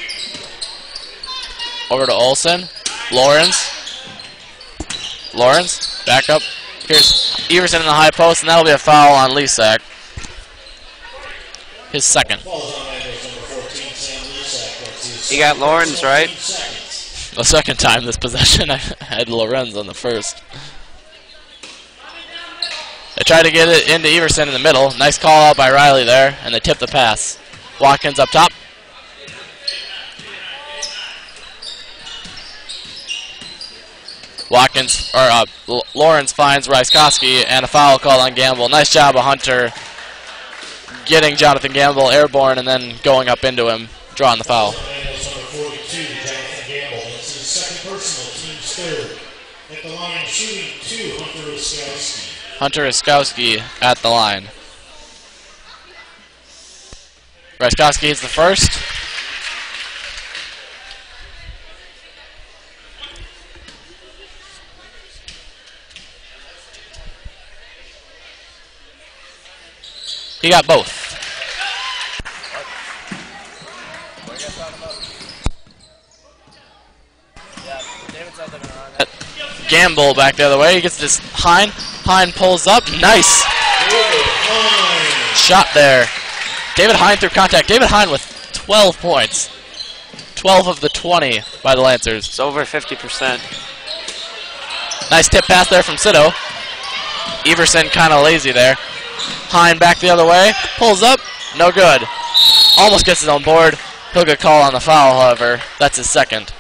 Over to Olsen. Lawrence. Back up. Here's Everson in the high post, and that'll be a foul on Lesak. His second. You got Lawrence, right? The second time this possession. I had Lorenz on the first. They try to get it into Everson in the middle. Nice call out by Riley there, and they tip the pass. Watkins up top. Lawrence finds Ryskoski, and a foul call on Gamble. Nice job of Hunter getting Jonathan Gamble airborne and then going up into him, drawing the foul. At the line, shooting 2, Hunter Ryskowski. Hunter Ryskowski at the line. Ryskowski is the first. He got both. Gamble back the other way. He gets this Hine. Hine pulls up. Nice shot there. David Hine through contact. David Hine with 12 points. 12 of the 20 by the Lancers. It's over 50%. Nice tip pass there from Sito. Everson kind of lazy there. Hine back the other way. Pulls up. No good. Almost gets his own board. He'll get a call on the foul, however. That's his second.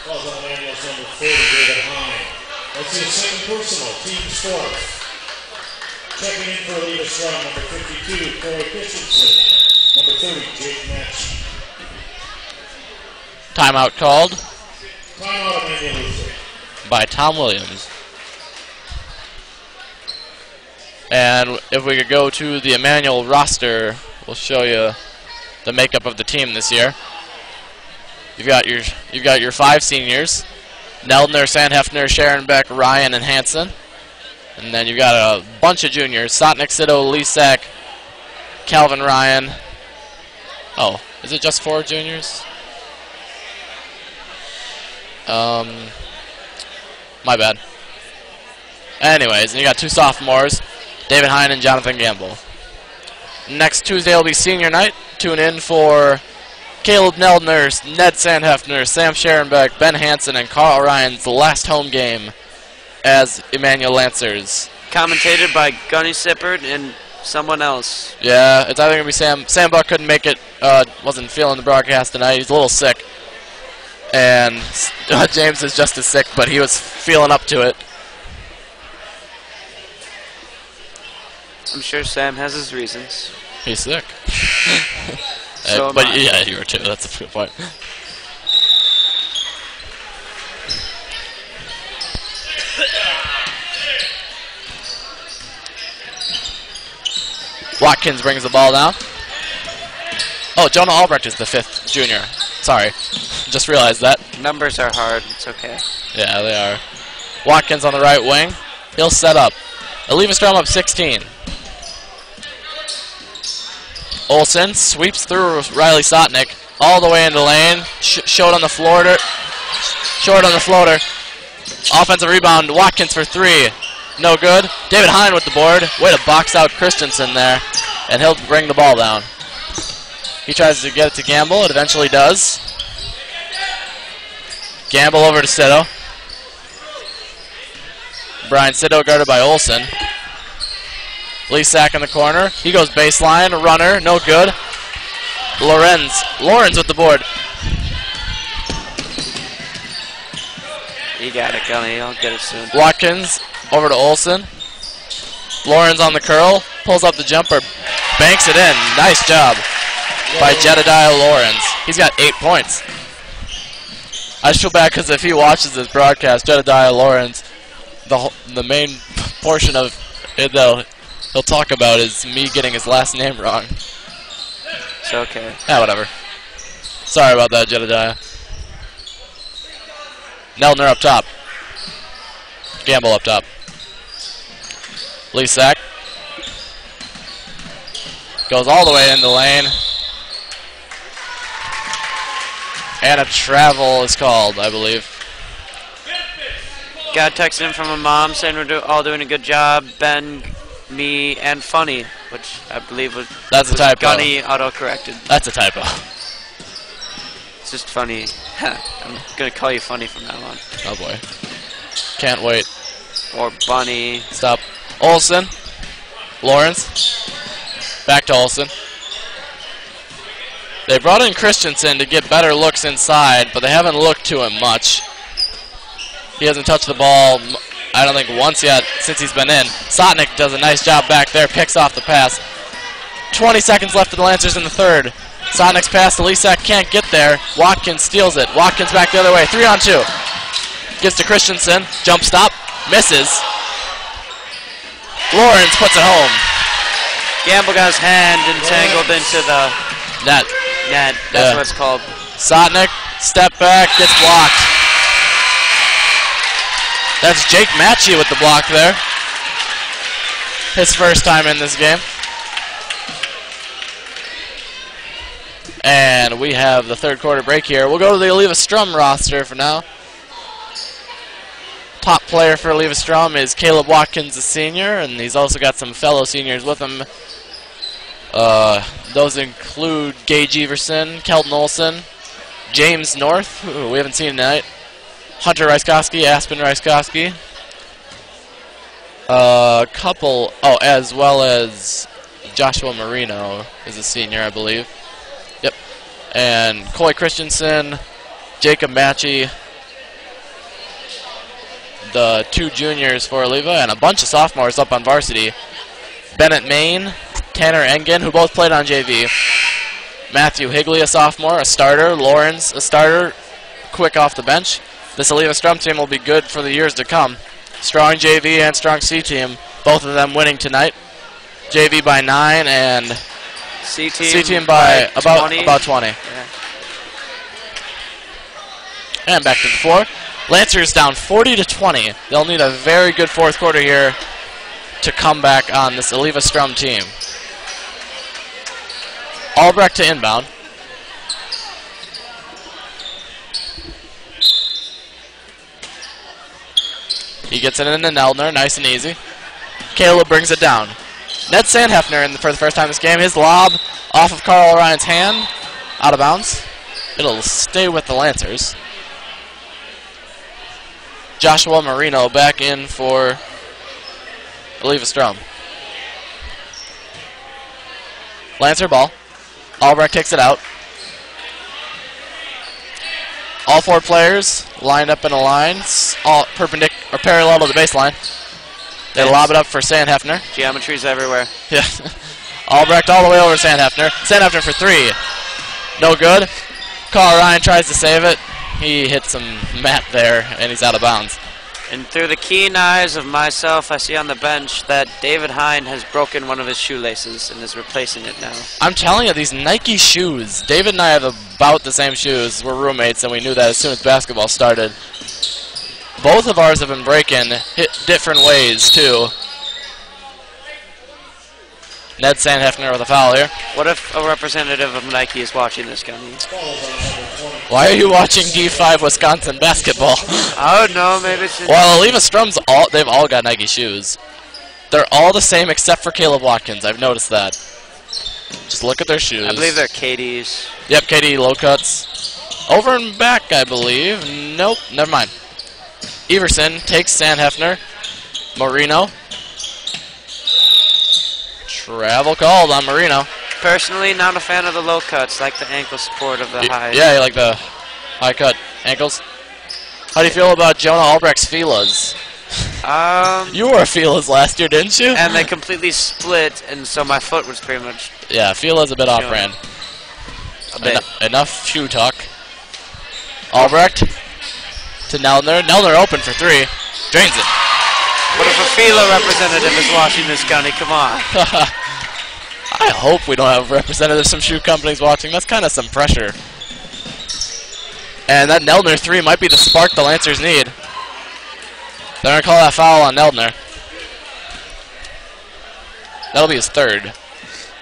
Calls on Daniels, number 40, David Hine. That's his second personal, team's fourth. Checking in for Eleva-Strum, number 52, Corey Christensen. Number 30, Jake Match. Timeout called Timeout, Emmanuel Lutheran. by Tom Williams. And if we could go to the Emmanuel roster, we'll show you the makeup of the team this year. You've got your 5 seniors: Neldner, Sandhefner, Sharon Beck, Ryan, and Hansen. And then you've got a bunch of juniors: Sotnik, Sido, Lisak, Calvin Ryan. Oh, is it just 4 juniors? My bad. Anyways, and you got 2 sophomores, David Hine and Jonathan Gamble. Next Tuesday will be senior night. Tune in for Caleb Neldner, Ned Sandhefner, Sam Sharonbeck, Ben Hansen, and Carl Ryan's last home game as Emmanuel Lancers. Commentated by Gunny Sippert and someone else. Yeah, it's either going to be Sam. Sam Buck couldn't make it, wasn't feeling the broadcast tonight. He's a little sick. And James is just as sick, but he was feeling up to it. I'm sure Sam has his reasons. He's sick. So but yeah, you were too. That's a good point. Watkins brings the ball down. Oh, Jonah Albrecht is the 5th junior. Sorry. Just realized that. Numbers are hard. It's okay. Yeah, they are. Watkins on the right wing. He'll set up. Eleva-Strum up 16. Olsen sweeps through Riley Sotnik all the way into lane. Short on the floater. Short on the floater. Offensive rebound. Watkins for 3. No good. David Hine with the board. Way to box out Christensen there. And he'll bring the ball down. He tries to get it to Gamble. It eventually does. Gamble over to Sido. Brian Sido guarded by Olsen. Lisak in the corner. He goes baseline. Runner. No good. Lorenz with the board. You got it, Gunny. I'll get it soon. Watkins over to Olsen. Lorenz on the curl. Pulls up the jumper. Banks it in. Nice job by Jedediah Lorenz. He's got 8 points. I just feel bad because if he watches this broadcast, Jedediah Lorenz, the main portion of it he'll talk about is me getting his last name wrong. It's okay. Yeah, whatever. Sorry about that, Jedediah. Neldner up top. Gamble up top. Lisak goes all the way in the lane. And a travel is called, I believe. Got a text in from my mom saying we're all doing a good job. Ben, me, and Funny, which I believe was That's a typo. Gunny auto-corrected. That's a typo. It's just funny. I'm going to call you Funny from now on. Oh boy. Can't wait. Or Bunny. Stop. Olsen. Lawrence. Back to Olsen. They brought in Christensen to get better looks inside, but they haven't looked to him much. He hasn't touched the ball, I don't think, once yet since he's been in. Sotnik does a nice job back there, picks off the pass. 20 seconds left for the Lancers in the third. Sotnik's pass to Lisak can't get there. Watkins steals it. Watkins back the other way. 3-on-2. Gives to Christensen. Jump stop. Misses. Lawrence puts it home. Gamble got his hand entangled into the Net. That's what it's called. Sotnik, step back, gets blocked. That's Jake Matchey with the block there. His first time in this game. And we have the third quarter break here. We'll go to the Eleva-Strum roster for now. Top player for Eleva-Strum is Caleb Watkins, a senior, and he's also got some fellow seniors with him. Those include Gage Everson, Kelton Olsen, James North, who we haven't seen tonight, Hunter Ryskowski, Aspen Ryskowski, as well as Joshua Marino is a senior, I believe. Yep. And Coy Christensen, Jacob Matchey, the 2 juniors for Eleva, and a bunch of sophomores up on varsity. Bennett Main, Tanner Engen, who both played on JV. Matthew Higley, a sophomore, a starter. Lawrence, a starter, quick off the bench. This Eleva-Strum team will be good for the years to come. Strong JV and strong C team, both of them winning tonight. JV by 9 and C team by about 20. Yeah. And back to the floor. Lancers down 40-20. They'll need a very good fourth quarter here to come back on this Eleva-Strum team. Albrecht to inbound. He gets it into Neldner, nice and easy. Caleb brings it down. Ned Sandhefner for the first time this game. His lob off of Carl Ryan's hand, out of bounds. It'll stay with the Lancers. Joshua Marino back in for Eleva-Strum. Lancer ball. Albrecht takes it out. All 4 players lined up in a line, all perpendicular or parallel to the baseline. They lob it up for Sandhefner. Geometry's everywhere. Yeah. Albrecht all the way over to Sandhefner. Sandhefner for 3. No good. Carl Ryan tries to save it. He hits some mat there, and he's out of bounds. And through the keen eyes of myself, I see on the bench that David Hine has broken one of his shoelaces and is replacing it now. I'm telling you, these Nike shoes. David and I have about the same shoes. We're roommates, and we knew that as soon as basketball started. Both of ours have been breaking, hit different ways, too. Ned Sandhefner with a foul here. What if a representative of Nike is watching this, Gunny? Why are you watching D5 Wisconsin basketball? I don't know, maybe it's just... Well, Eleva-Strum's they've all got Nike shoes. They're all the same except for Caleb Watkins. I've noticed that. Just look at their shoes. I believe they're KD's. Yep, KD low cuts. Over and back, I believe. Nope, never mind. Everson takes Sandhefner. Marino. Travel called on Marino. Personally, not a fan of the low cuts, like the ankle support of the high. Yeah, you like the high cut ankles. How do you feel about Jonah Albrecht's Fila's? You wore Fila's last year, didn't you? And they completely split, and so my foot was pretty much... Yeah, Fila's a bit off-brand. Enough shoe talk. Albrecht to Neldner. Neldner open for 3. Drains it. What if a Fila representative is watching this, Gunny? Come on. I hope we don't have representatives from shoe companies watching. That's kind of some pressure. And that Neldner 3 might be the spark the Lancers need. They're going to call that foul on Neldner. That'll be his 3rd.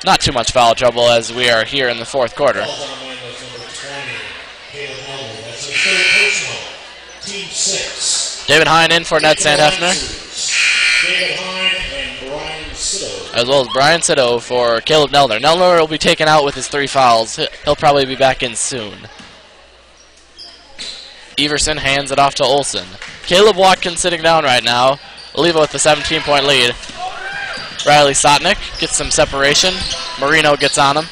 Not too much foul trouble as we are here in the 4th quarter. David Hine in for Ned Sandhefner. David Hine and Brian Sitto. As well as Brian Sitto for Caleb Neldner. Neldner will be taken out with his 3 fouls. He'll probably be back in soon. Everson hands it off to Olsen. Caleb Watkins sitting down right now. Eleva with the 17-point lead. Riley Sotnick gets some separation. Marino gets on him.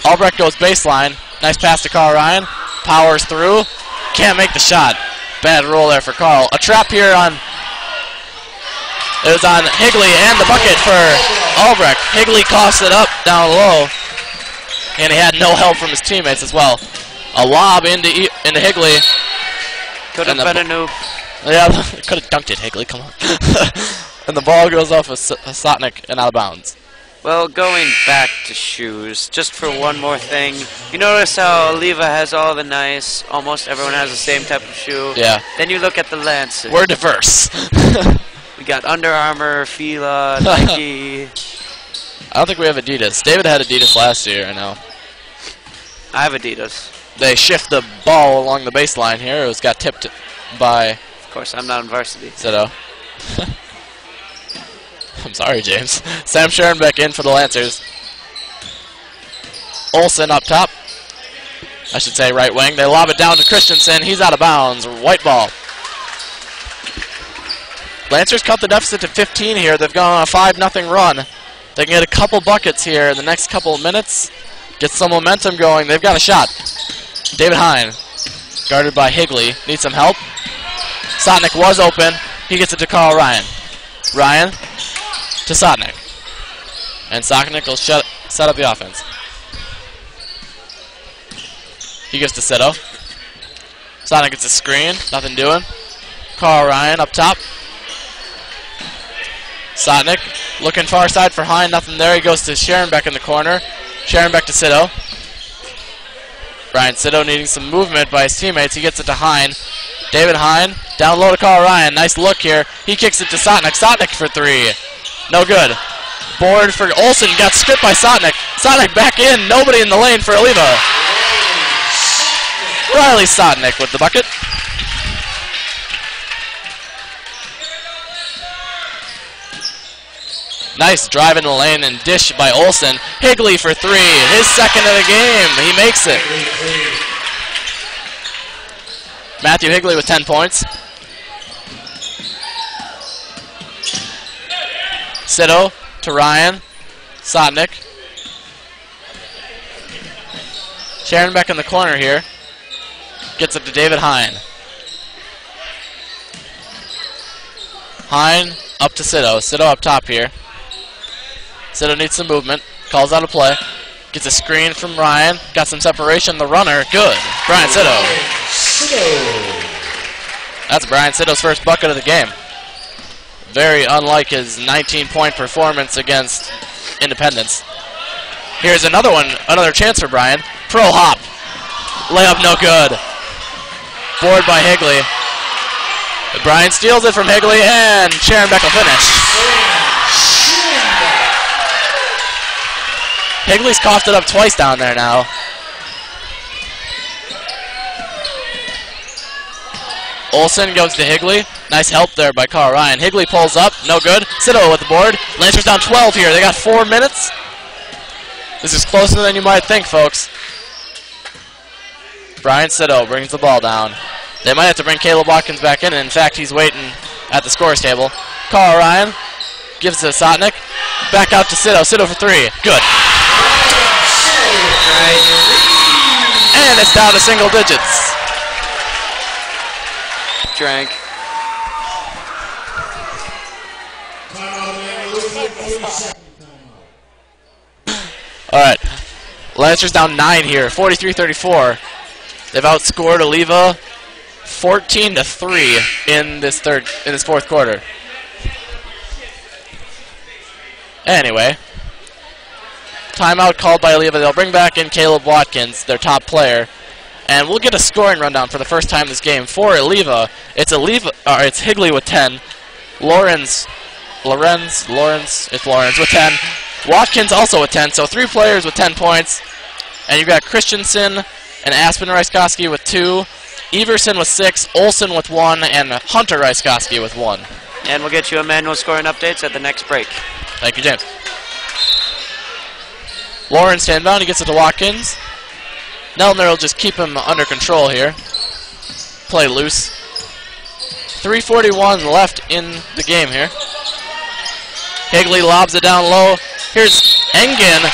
Albrecht goes baseline. Nice pass to Carl Ryan. Powers through. Can't make the shot. Bad roll there for Carl. A trap here on... It was on Higley and the bucket for Albrecht. Higley coughs it up down low. And he had no help from his teammates as well. A lob into Higley. Could have been a noob. Yeah, could have dunked it, Higley. Come on. And the ball goes off of Sotnick and out of bounds. Well, going back to shoes, just for one more thing, you notice how Eleva has all the nice, almost everyone has the same type of shoe. Yeah. Then you look at the Lancers. We're diverse. We got Under Armour, Fila, Nike. I don't think we have Adidas. David had Adidas last year, I know. I have Adidas. They shift the ball along the baseline here. It got tipped by... Of course, I'm not in varsity. Sitto. I'm sorry, James. Sam Schoenbeck in for the Lancers. Olsen up top. I should say right wing. They lob it down to Christensen. He's out of bounds. White ball. Lancers cut the deficit to 15 here. They've gone on a 5-0 run. They can get a couple buckets here in the next couple of minutes. Get some momentum going. They've got a shot. David Hine, guarded by Higley. Needs some help. Sotnick was open. He gets it to Carl Ryan. Ryan to Sotnick. And Sotnick will set up the offense. He gives to Sito. Sonic gets a screen. Nothing doing. Carl Ryan up top. Sotnik looking far side for Hine. Nothing there. He goes to Sharon back in the corner. Sharon back to Sito. Brian Sito needing some movement by his teammates. He gets it to Hine. David Hine down low to Carl Ryan. Nice look here. He kicks it to Sotnik. Sotnik for three. No good. Board for Olsen. Got stripped by Sotnik. Sotnik back in. Nobody in the lane for Eleva. Riley Sotnik with the bucket. Nice drive in the lane and dish by Olsen. Higley for three. His second of the game. He makes it. Matthew Higley with 10 points. Sito to Ryan. Sotnik. Sharon back in the corner here. Gets it to David Hine. Hine up to Sito. Sito up top here. Sito needs some movement. Calls out a play. Gets a screen from Ryan. Got some separation. The runner. Good. Brian Sito. That's Brian Sito's first bucket of the game. Very unlike his 19-point performance against Independence. Here's another one. Another chance for Brian. Pro hop. Layup no good. Board by Higley. Brian steals it from Higley, and Sharon Beck will finish. Higley's coughed it up twice down there now. Olsen goes to Higley. Nice help there by Carl Ryan. Higley pulls up. No good. Sito with the board. Lancers down 12 here. They got 4 minutes. This is closer than you might think, folks. Brian Sito brings the ball down. They might have to bring Caleb Watkins back in. And in fact, he's waiting at the scores table. Carl Ryan gives it to Sotnik. Back out to Sito. Sito for three. Good. And it's down to single digits. Drank. All right. Lancers down 9 here. 43-34. They've outscored Eleva 14-3 in this fourth quarter. Anyway, timeout called by Eleva. They'll bring back in Caleb Watkins, their top player, and we'll get a scoring rundown for the first time this game for Eleva. It's Higley with 10, Lawrence with 10, Watkins also with 10. So 3 players with 10 points, and you've got Christensen and Aspen Ryskoski with 2, Everson with 6, Olsen with 1, and Hunter Ryskoski with 1. And we'll get you Emmanuel scoring updates at the next break. Thank you, James. Lawrence standbound. He gets it to Watkins. Nelner will just keep him under control here. Play loose. 3:41 left in the game here. Higley lobs it down low. Here's Engen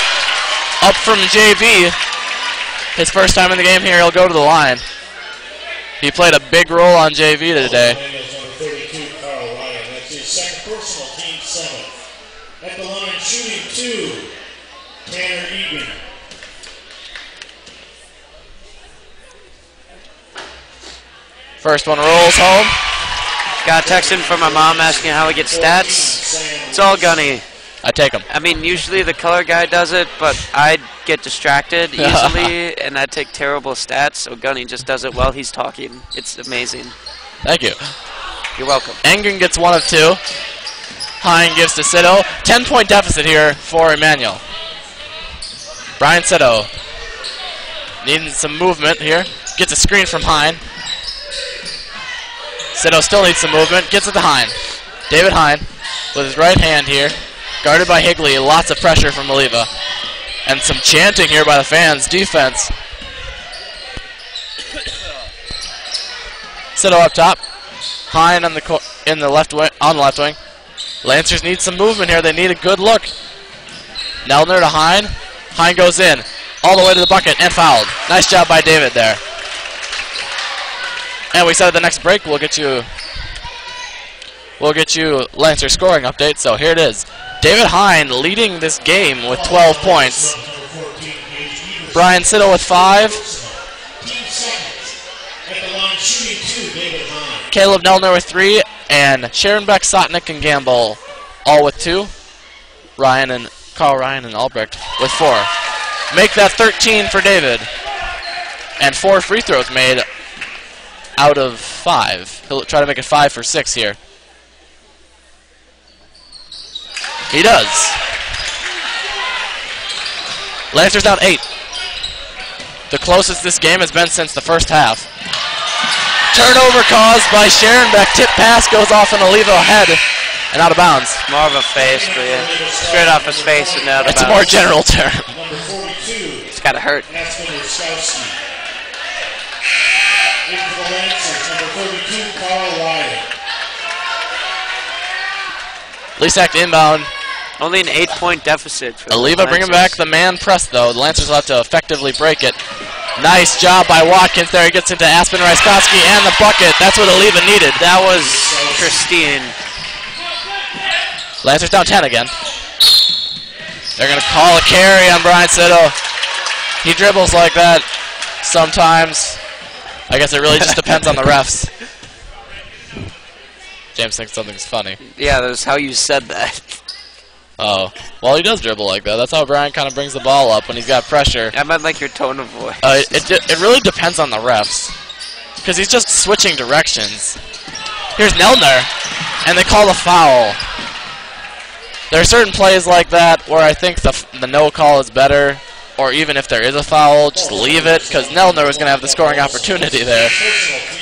up from JV. His first time in the game here. He'll go to the line. He played a big role on JV today. That's his second personal, team 7. At the line, shooting 2, Tanner Egan. First one rolls home. Got a text in from my mom asking how we get stats. It's all Gunny. I take them. I mean, usually the color guy does it, but I get distracted easily, and I take terrible stats, so Gunny just does it while he's talking. It's amazing. Thank you. You're welcome. Engen gets 1 of 2. Hine gives to Sito. 10-point deficit here for Emmanuel. Brian Sito needing some movement here. Gets a screen from Hine. Sito still needs some movement. Gets it to Hine. David Hine with his right hand here. Guarded by Higley. Lots of pressure from Eleva. And some chanting here by the fans. Defense. Sito up top. Hine on the left wing. Lancers need some movement here. They need a good look. Nelner to Hine. Hine goes in. All the way to the bucket and fouled. Nice job by David there. And we said at the next break we'll get you Lancer scoring update. So here it is. David Hine leading this game with 12 points. Brian Sito with 5. seconds. At the line, shooting 2, David Hahn. Caleb Nelner with 3, and Sharon Beck, Sotnick, and Gamble all with 2. Carl Ryan and Albrecht with 4. Make that 13 for David. And 4 free throws made out of 5. He'll try to make it 5 for 6 here. He does. Lancers down 8. The closest this game has been since the first half. Turnover caused by Sharon Beck. Tip pass goes off an Eleva head and out of bounds. More of a face, but yeah. Straight off his face and out of bounds. It's a more general term. Number 42. It's gotta hurt. That's been Ruskowski. In for the Lancers, number 32, Carl Ryan. Leasack inbound. Only an 8-point deficit for Eleva bringing back the man press, though. The Lancers will have to effectively break it. Nice job by Watkins there. He gets into Aspen Ryskowski and the bucket. That's what Eleva needed. That was pristine. Lancers down 10 again. They're going to call a carry on Brian Sitto. He dribbles like that sometimes. I guess it really just depends on the refs. James thinks something's funny. Yeah, that's how you said that. Oh. Well, he does dribble like that. That's how Brian kind of brings the ball up when he's got pressure. I meant like your tone of voice. It really depends on the refs. Because he's just switching directions. Here's Nelner. And they call a foul. There are certain plays like that where I think the no call is better. Or even if there is a foul, just leave it. Because Nelner was going to have the scoring opportunity there.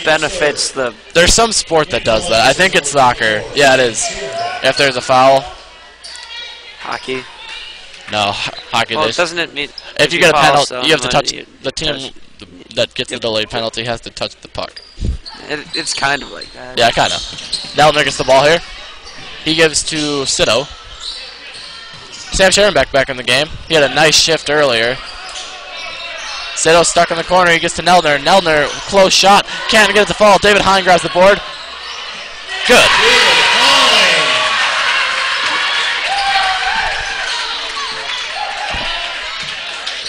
Benefits the... There's some sport that does that. I think it's soccer. Yeah, it is. If there's a foul. Hockey. No, hockey. Well, doesn't it mean if you get a penalty, you have to touch you the team that gets the delayed penalty has to touch the puck. It's kind of like that. Yeah, kind of. Nelner gets the ball here. He gives to Sitto. Sam Sharonbeck back in the game. He had a nice shift earlier. Sitto stuck in the corner. He gets to Nelner. Nelner, close shot. Can't get it to fall. David Hine grabs the board. Good.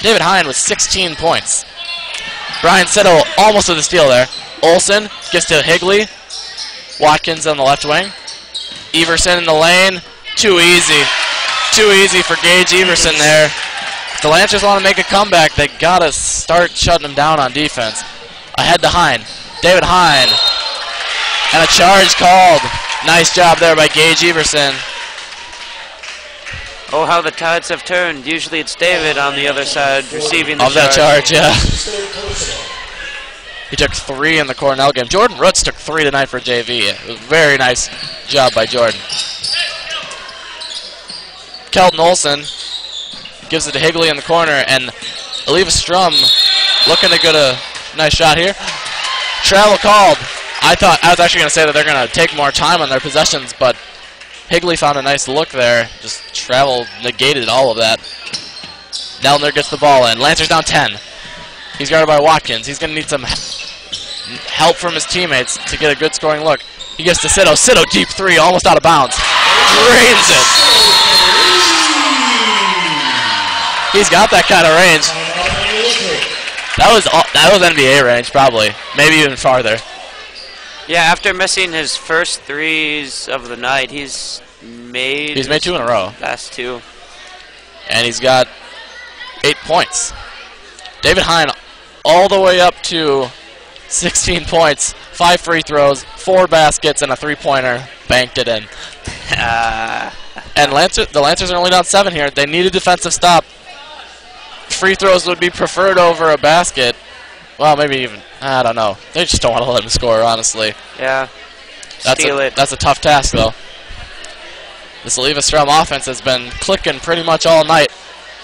David Hine with 16 points. Brian Sitto almost with a steal there. Olsen gives to Higley. Watkins on the left wing. Everson in the lane. Too easy. Too easy for Gage Everson there. If the Lancers want to make a comeback, they got to start shutting them down on defense. Ahead to Hine. David Hine. And a charge called. Nice job there by Gage Everson. Oh, how the tides have turned. Usually it's David on the other side receiving the that charge, yeah. He took 3 in the Cornell game. Jordan Roots took 3 tonight for JV. It was a very nice job by Jordan. Kelton Olsen gives it to Higley in the corner, and Eleva-Strum looking to get a nice shot here. Travel called. I was actually going to say that they're going to take more time on their possessions, but Higley found a nice look there. Just travel negated all of that. Nelner gets the ball in. Lancers down 10. He's guarded by Watkins. He's going to need some help from his teammates to get a good scoring look. He gets to Sitto. Sitto deep 3, almost out of bounds. Drains it. He's got that kind of range. That was NBA range, probably. Maybe even farther. Yeah, after missing his first 3s of the night, he's made 2 in a row. Last 2. And he's got 8 points. David Hine all the way up to 16 points, 5 free throws, 4 baskets, and a 3-pointer. Banked it in. And the Lancers are only down 7 here. They need a defensive stop. Free throws would be preferred over a basket. Well, maybe even, I don't know. They just don't want to let him score, honestly. Yeah. Steal it. That's a tough task, though. This Eleva-Strum offense has been clicking pretty much all night.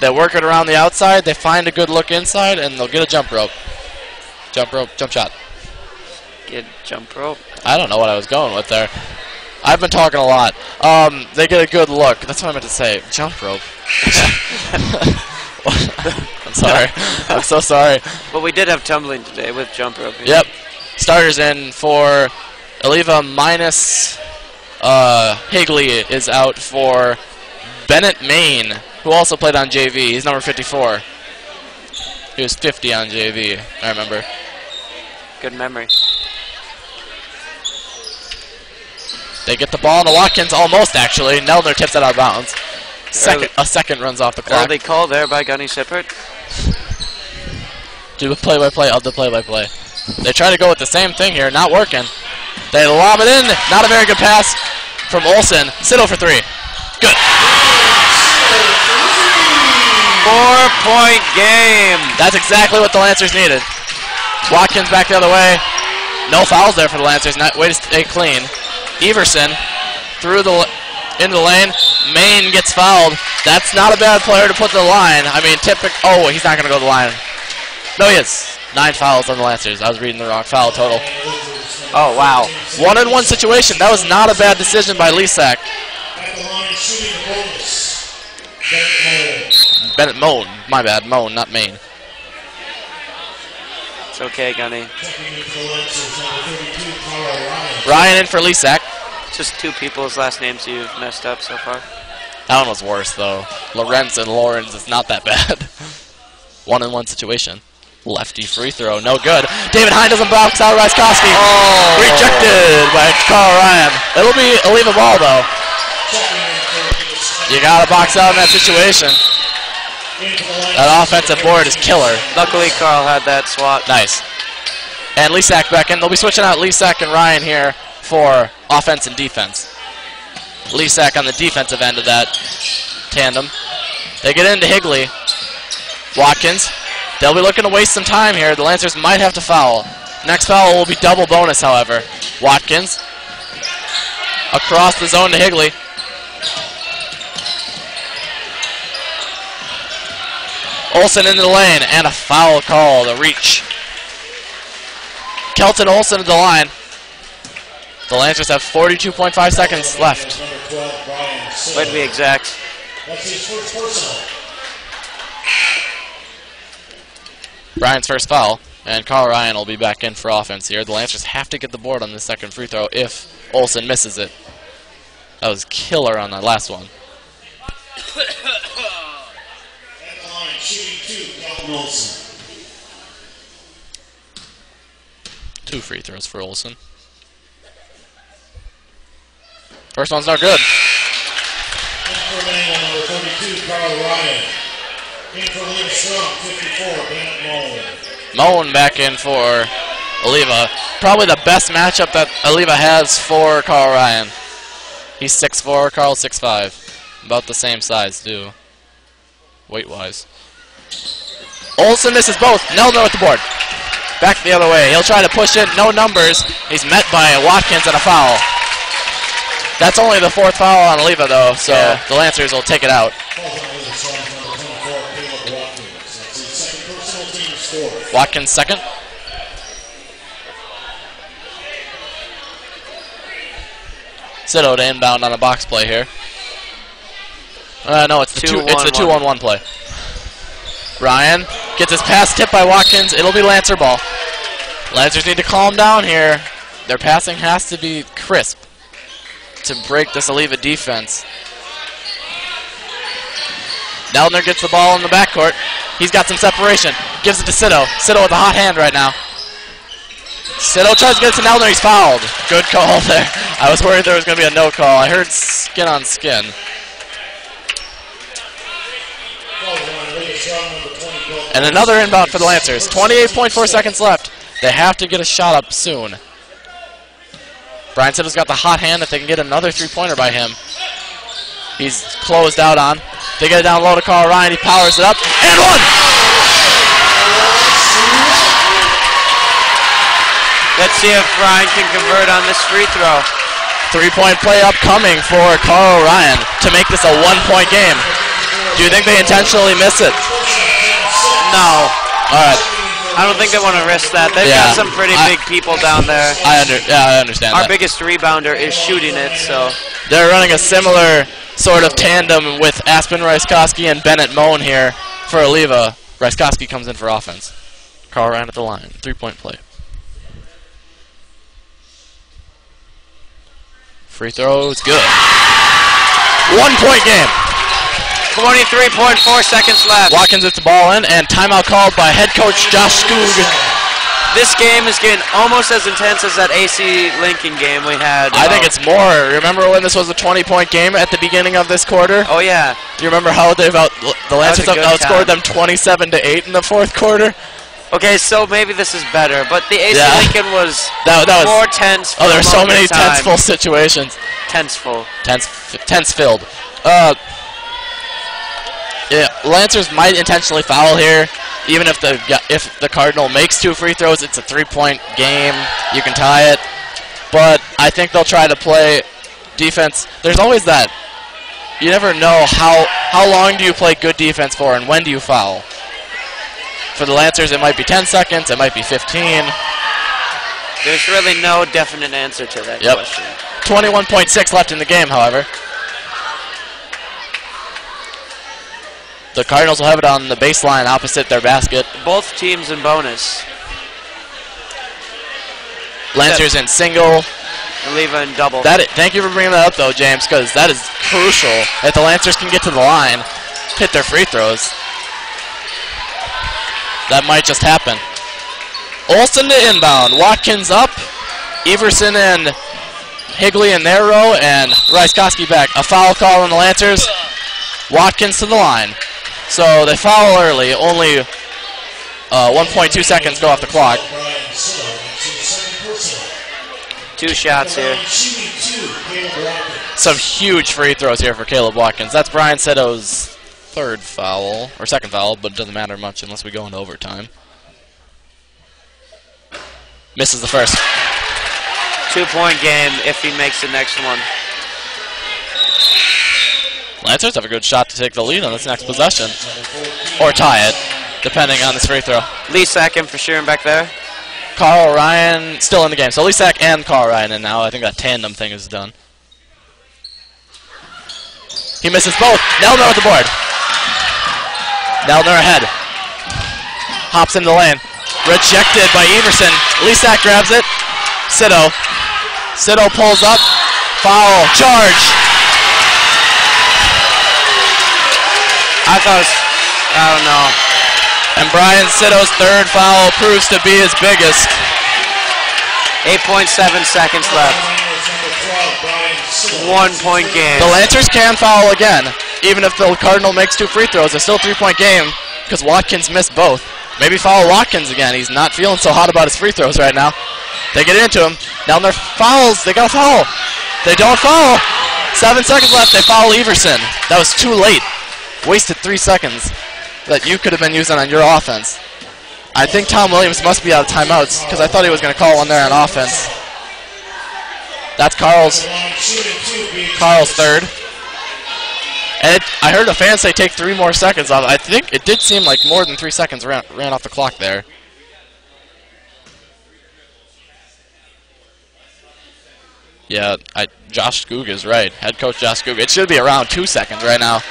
They work it around the outside, they find a good look inside, and they'll get a jump rope. Jump shot. Get jump rope? I don't know what I was going with there. I've been talking a lot. They get a good look. That's what I meant to say. Jump rope. I'm sorry. I'm so sorry. But we did have tumbling today with jump rope. Yep. Starters in for Eleva minus Higley is out for Bennett Main, who also played on JV. He's number 54. He was 50 on JV, I remember. Good memory. They get the ball, and the Watkins almost, actually. Neldner tips it out of bounds. A second runs off the clock. Early call there by Gunny Sippert. Do a play-by-play of the play-by-play. They try to go with the same thing here, not working. They lob it in. Not a very good pass from Olsen. Sitto for three. Good. 4-point game. That's exactly what the Lancers needed. Watkins back the other way. No fouls there for the Lancers. Way to stay clean. Everson through into the lane. Main gets fouled. That's not a bad player to put to the line. I mean, oh, he's not going to go to the line. No, he is. 9 fouls on the Lancers. I was reading the wrong foul total. Oh, wow. 1-on-1 situation. That was not a bad decision by Lisak. Bennett Moan. My bad. Moan, not Main. It's okay, Gunny. Ryan in for Lisak. Just 2 people's last names you've messed up so far. That one was worse, though. Lorenz and Lawrence is not that bad. 1-on-1 situation. Lefty free throw, no good. David Hine doesn't box out Ryskowski. Oh. Rejected by Carl Ryan. It'll be a leave a ball, though. You got to box out in that situation. That offensive board is killer. Luckily, Carl had that swat. Nice. And Lisak back in. They'll be switching out Lisak and Ryan here for offense and defense. Lisak on the defensive end of that tandem. They get into Higley. Watkins. They'll be looking to waste some time here. The Lancers might have to foul. Next foul will be double bonus, however. Watkins. Across the zone to Higley. Olsen into the lane, and a foul call, the reach. Kelton Olsen to the line. The Lancers have 42.5 seconds left. Way to be exact. Brian's first foul, and Carl Ryan will be back in for offense here. The Lancers have to get the board on this second free throw if Olsen misses it. That was killer on that last one. Two free throws for Olsen. First one's not good. Number 32, Carl Ryan. In for Eleva-Strum, 54, Bennett Moan. Moan back in for Eleva. Probably the best matchup that Eleva has for Carl Ryan. He's 6'4", Carl's 6'5". About the same size, too. Weight-wise. Olsen misses both. Neldner with the board. Back the other way. He'll try to push it. No numbers. He's met by Watkins and a foul. That's only the 4th foul on Eleva, though, so the Lancers will take it out. Watkins second. Sitto to inbound on a box play here. No, it's the 2-1-1 play. Ryan gets his pass tipped by Watkins. It'll be Lancer ball. Lancers need to calm down here. Their passing has to be crisp to break this Eleva defense. Neldner gets the ball in the backcourt. He's got some separation. Gives it to Sitto. Sitto with a hot hand right now. Sitto tries to get it to Neldner. He's fouled. Good call there. I was worried there was going to be a no call. I heard skin on skin. And another inbound for the Lancers. 28.4 seconds left. They have to get a shot up soon. Brian Sitto's got the hot hand. If they can get another three-pointer by him, he's closed out on. They get it down low to Carl Ryan. He powers it up. And one! Let's see if Ryan can convert on this free throw. 3-point play upcoming for Carl Ryan to make this a 1-point game. Do you think they intentionally miss it? No. All right. I don't think they want to risk that. They've got some pretty big people down there. I understand Our that. biggest rebounder is shooting it, so. They're running a similar sort of tandem with Aspen Ryskowski and Bennett Moan here for Eleva. Ryskowski comes in for offense. Carl Ryan at the line. 3-point play. Free throw is good. 1-point game. 23.4 seconds left. Watkins gets the ball in, and timeout called by head coach Josh Skoog. This game is getting almost as intense as that AC Lincoln game we had. I think it's more. Remember when this was a 20-point game at the beginning of this quarter? Oh, yeah. Do you remember how the Lancers outscored them 27-8 in the fourth quarter? Okay, so maybe this is better, but the AC Lincoln was more tense. Oh, there were so many tenseful situations. Tenseful. Tense-filled. Yeah, Lancers might intentionally foul here. Even if the Cardinal makes 2 free throws, it's a 3-point game. You can tie it. But I think they'll try to play defense. There's always that. You never know how long do you play good defense for and when do you foul. For the Lancers, it might be 10 seconds. It might be 15. There's really no definite answer to that question. 21.6 left in the game, however. The Cardinals will have it on the baseline opposite their basket. Both teams in bonus. Lancers in single. Eleva in double. Thank you for bringing that up, though, James, because that is crucial. If the Lancers can get to the line, hit their free throws, that might just happen. Olsen to inbound. Watkins up. Everson and Higley in their row, and Ryskoski back. A foul call on the Lancers. Watkins to the line. So they foul early. Only 1.2 seconds go off the clock. 2 shots here. Some huge free throws here for Caleb Watkins. That's Brian Seto's third foul, or second foul, but it doesn't matter much unless we go into overtime. Misses the first. 2-point game if he makes the next one. Lancers have a good shot to take the lead on this next possession. Or tie it, depending on this free throw. Lisak in for sure back there. Carl Ryan still in the game. So Lisak and Carl Ryan in now. I think that tandem thing is done. He misses both. Nelner with the board. Nelner ahead. Hops into the lane. Rejected by Everson. Lisak grabs it. Sito. Sito pulls up. Foul. Charge. I don't know. And Brian Sito's third foul proves to be his biggest. 8.7 seconds left. 1-point game. The Lancers can foul again. Even if the Cardinal makes 2 free throws, it's still a 3-point game because Watkins missed both. Maybe foul Watkins again. He's not feeling so hot about his free throws right now. They get into him. Now their fouls. They got a foul. They don't foul. 7 seconds left. They foul Everson. That was too late. Wasted 3 seconds that you could have been using on your offense. I think Tom Williams must be out of timeouts because I thought he was going to call one there on offense. That's Carl's third. And I heard a fan say take 3 more seconds off. I think it did seem like more than 3 seconds ran off the clock there. Yeah, Josh Skoog is right. Head coach Josh Skoog. It should be around 2 seconds right now.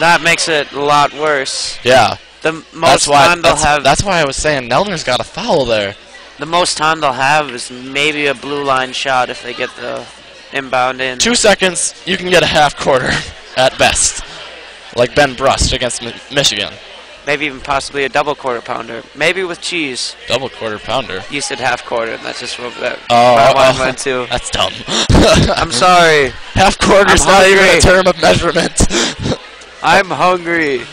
That makes it a lot worse. Yeah. The most time they'll have. That's why I was saying Nelner's got a foul there. The most time they'll have is maybe a blue line shot if they get the inbound in. 2 seconds, you can get a half quarter at best, like Ben Brust against Michigan. Maybe even possibly a double quarter pounder. Maybe with cheese. Double quarter pounder. You said half quarter, and that's just what my mind went to. That's dumb. I'm sorry. Half quarter is not even a term of measurement. I'm hungry.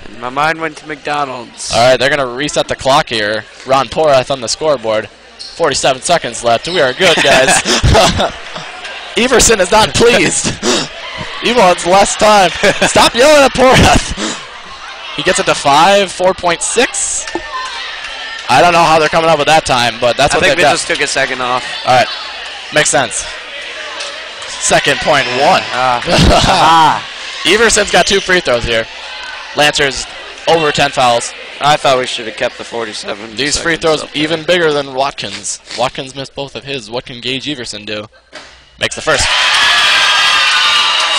And my mind went to McDonald's. All right, they're going to reset the clock here. Ron Porath on the scoreboard. 47 seconds left. We are good, guys. Everson is not pleased. He wants less time. Stop yelling at Porath. He gets it to 4.6. I don't know how they're coming up with that time, but that's what they've got. I think they just took a second off. All right. Makes sense. Second point 1. Everson's got 2 free throws here. Lancers over 10 fouls. I thought we should have kept the 47. These free throws even bigger than Watkins. Watkins missed both of his. What can Gage Everson do? Makes the first.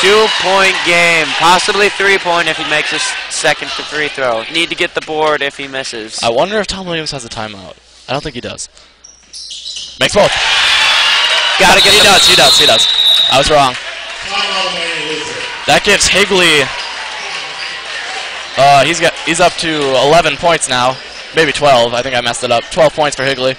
2-point game. Possibly 3-point if he makes his second free throw. Need to get the board if he misses. I wonder if Tom Williams has a timeout. I don't think he does. Makes both. Gotta get He does. I was wrong. That gives Higley. He's up to 11 points now. maybe 12. I think I messed it up. 12 points for Higley.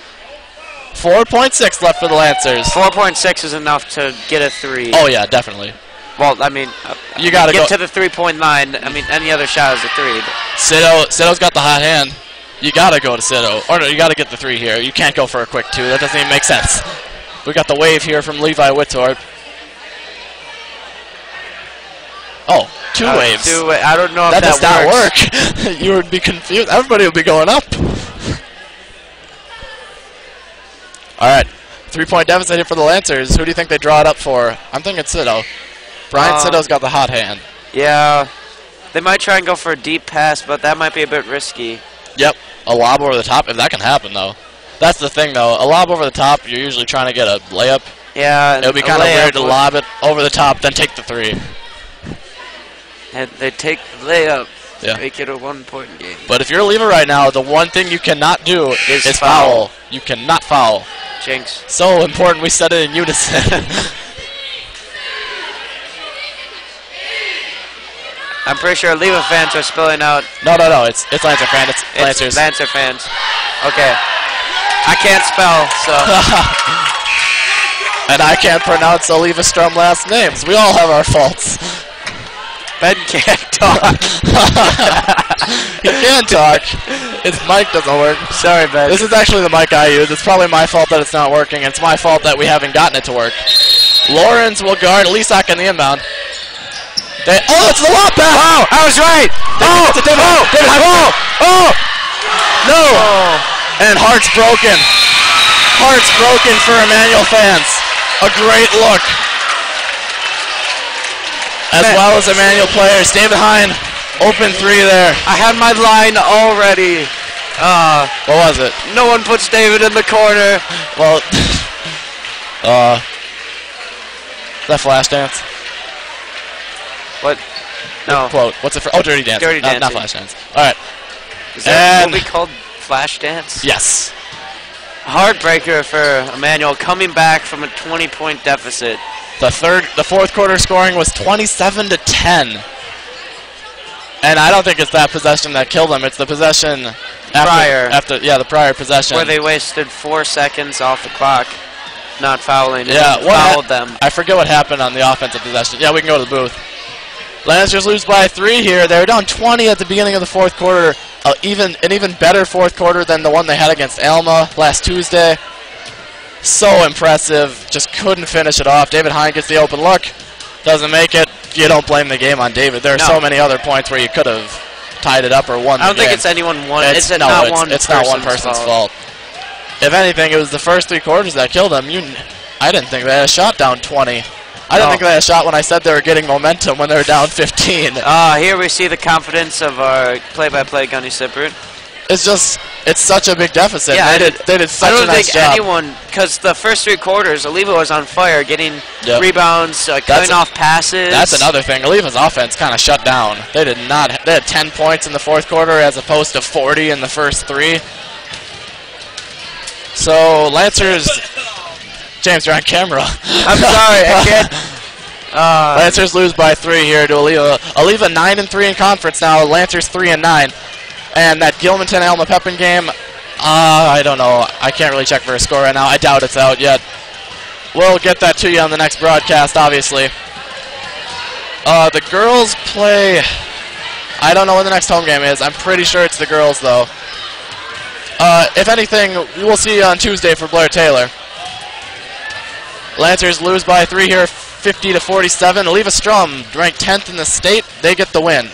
4.6 left for the Lancers. 4.6 is enough to get a 3. Oh, yeah, definitely. Well, I mean, you gotta get go to the 3.9. I mean, any other shot is a 3. But. Sito's got the hot hand. You gotta go to Sito. Or no, you gotta get the 3 here. You can't go for a quick 2. That doesn't even make sense. We got the wave here from Levi Whittorp. Oh, 2 waves. I don't know if that does not works. work. You would be confused. Everybody would be going up. All right, 3-point deficit here for the Lancers. Who do you think they draw it up for? I'm thinking Sito. Brian Sito's got the hot hand. Yeah, they might try and go for a deep pass, but that might be a bit risky. Yep, a lob over the top, if that can happen, though. That's the thing, though. A lob over the top, you're usually trying to get a layup. Yeah. It would be kind of weird to lob it over the top, then take the 3. And they take the layup, yeah. Make it a 1-point game. But if you're a Lever right now, the one thing you cannot do is foul. You cannot foul. Jinx. So important we said it in unison. I'm pretty sure Lever fans are spilling out. No, it's Lancer fans. It's Lancers. Lancer fans. Okay. I can't spell, so. And I can't pronounce Eleva-Strum last names. We all have our faults. Ben can't talk. He can talk. His mic doesn't work. Sorry, Ben. This is actually the mic I use. It's probably my fault that it's not working. It's my fault that we haven't gotten it to work. Lawrence will guard Lisak in the inbound. Oh, it's the lob pass! Oh, I was right! No! And hearts broken. Hearts broken for Emmanuel fans. A great look. As well as Emmanuel players. David Hine, open 3 there. I had my line already. What was it? No one puts David in the corner. Well, is that flash dance? What? No. Quote. What's it for? Oh, Dirty Dancing. Dirty Dancing. Not flash dance. All right. Is that what we called Flash Dance? Yes. Heartbreaker for Emmanuel coming back from a 20-point deficit. The fourth quarter scoring was 27-10. And I don't think it's that possession that killed them. It's the possession the prior possession. Where they wasted 4 seconds off the clock, not fouling. Yeah, fouled them. I forget what happened on the offensive possession. Yeah, we can go to the booth. Lancers lose by 3 here. They were down 20 at the beginning of the fourth quarter. An even better fourth quarter than the one they had against Alma last Tuesday. So impressive. Just couldn't finish it off. David Hine gets the open look. Doesn't make it. You don't blame the game on David. There are so many other points where you could have tied it up or won the game. I don't think it's anyone one. It's not one person's fault. If anything, it was the first 3 quarters that killed them. I didn't think they had a shot down 20. I didn't think they had a shot when I said they were getting momentum when they were down 15. Here we see the confidence of our play-by-play Gunny Sippert. It's such a big deficit. Yeah, they did such a nice job. I don't think anyone, because the first 3 quarters, Eleva was on fire, getting rebounds, cutting off passes. That's another thing. Eleva's offense kind of shut down. They had 10 points in the fourth quarter as opposed to 40 in the first 3. So Lancers, James, you're on camera. I'm sorry, I can't. Lancers lose by 3 here to Eleva. Eleva 9-3 in conference now. Lancers 3-9. And that Gilmanton Alma Pepin game, I don't know. I can't really check for a score right now. I doubt it's out yet. We'll get that to you on the next broadcast, obviously. The girls play. I don't know when the next home game is. I'm pretty sure it's the girls, though. If anything, we'll see you on Tuesday for Blair Taylor. Lancers lose by 3 here, 50-47. Eleva-Strum, ranked 10th in the state, they get the win.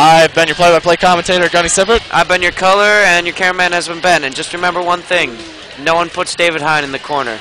I've been your play-by-play commentator, Gunny Sippert. I've been your color, and your cameraman has been Ben. And just remember one thing: no one puts David Hine in the corner.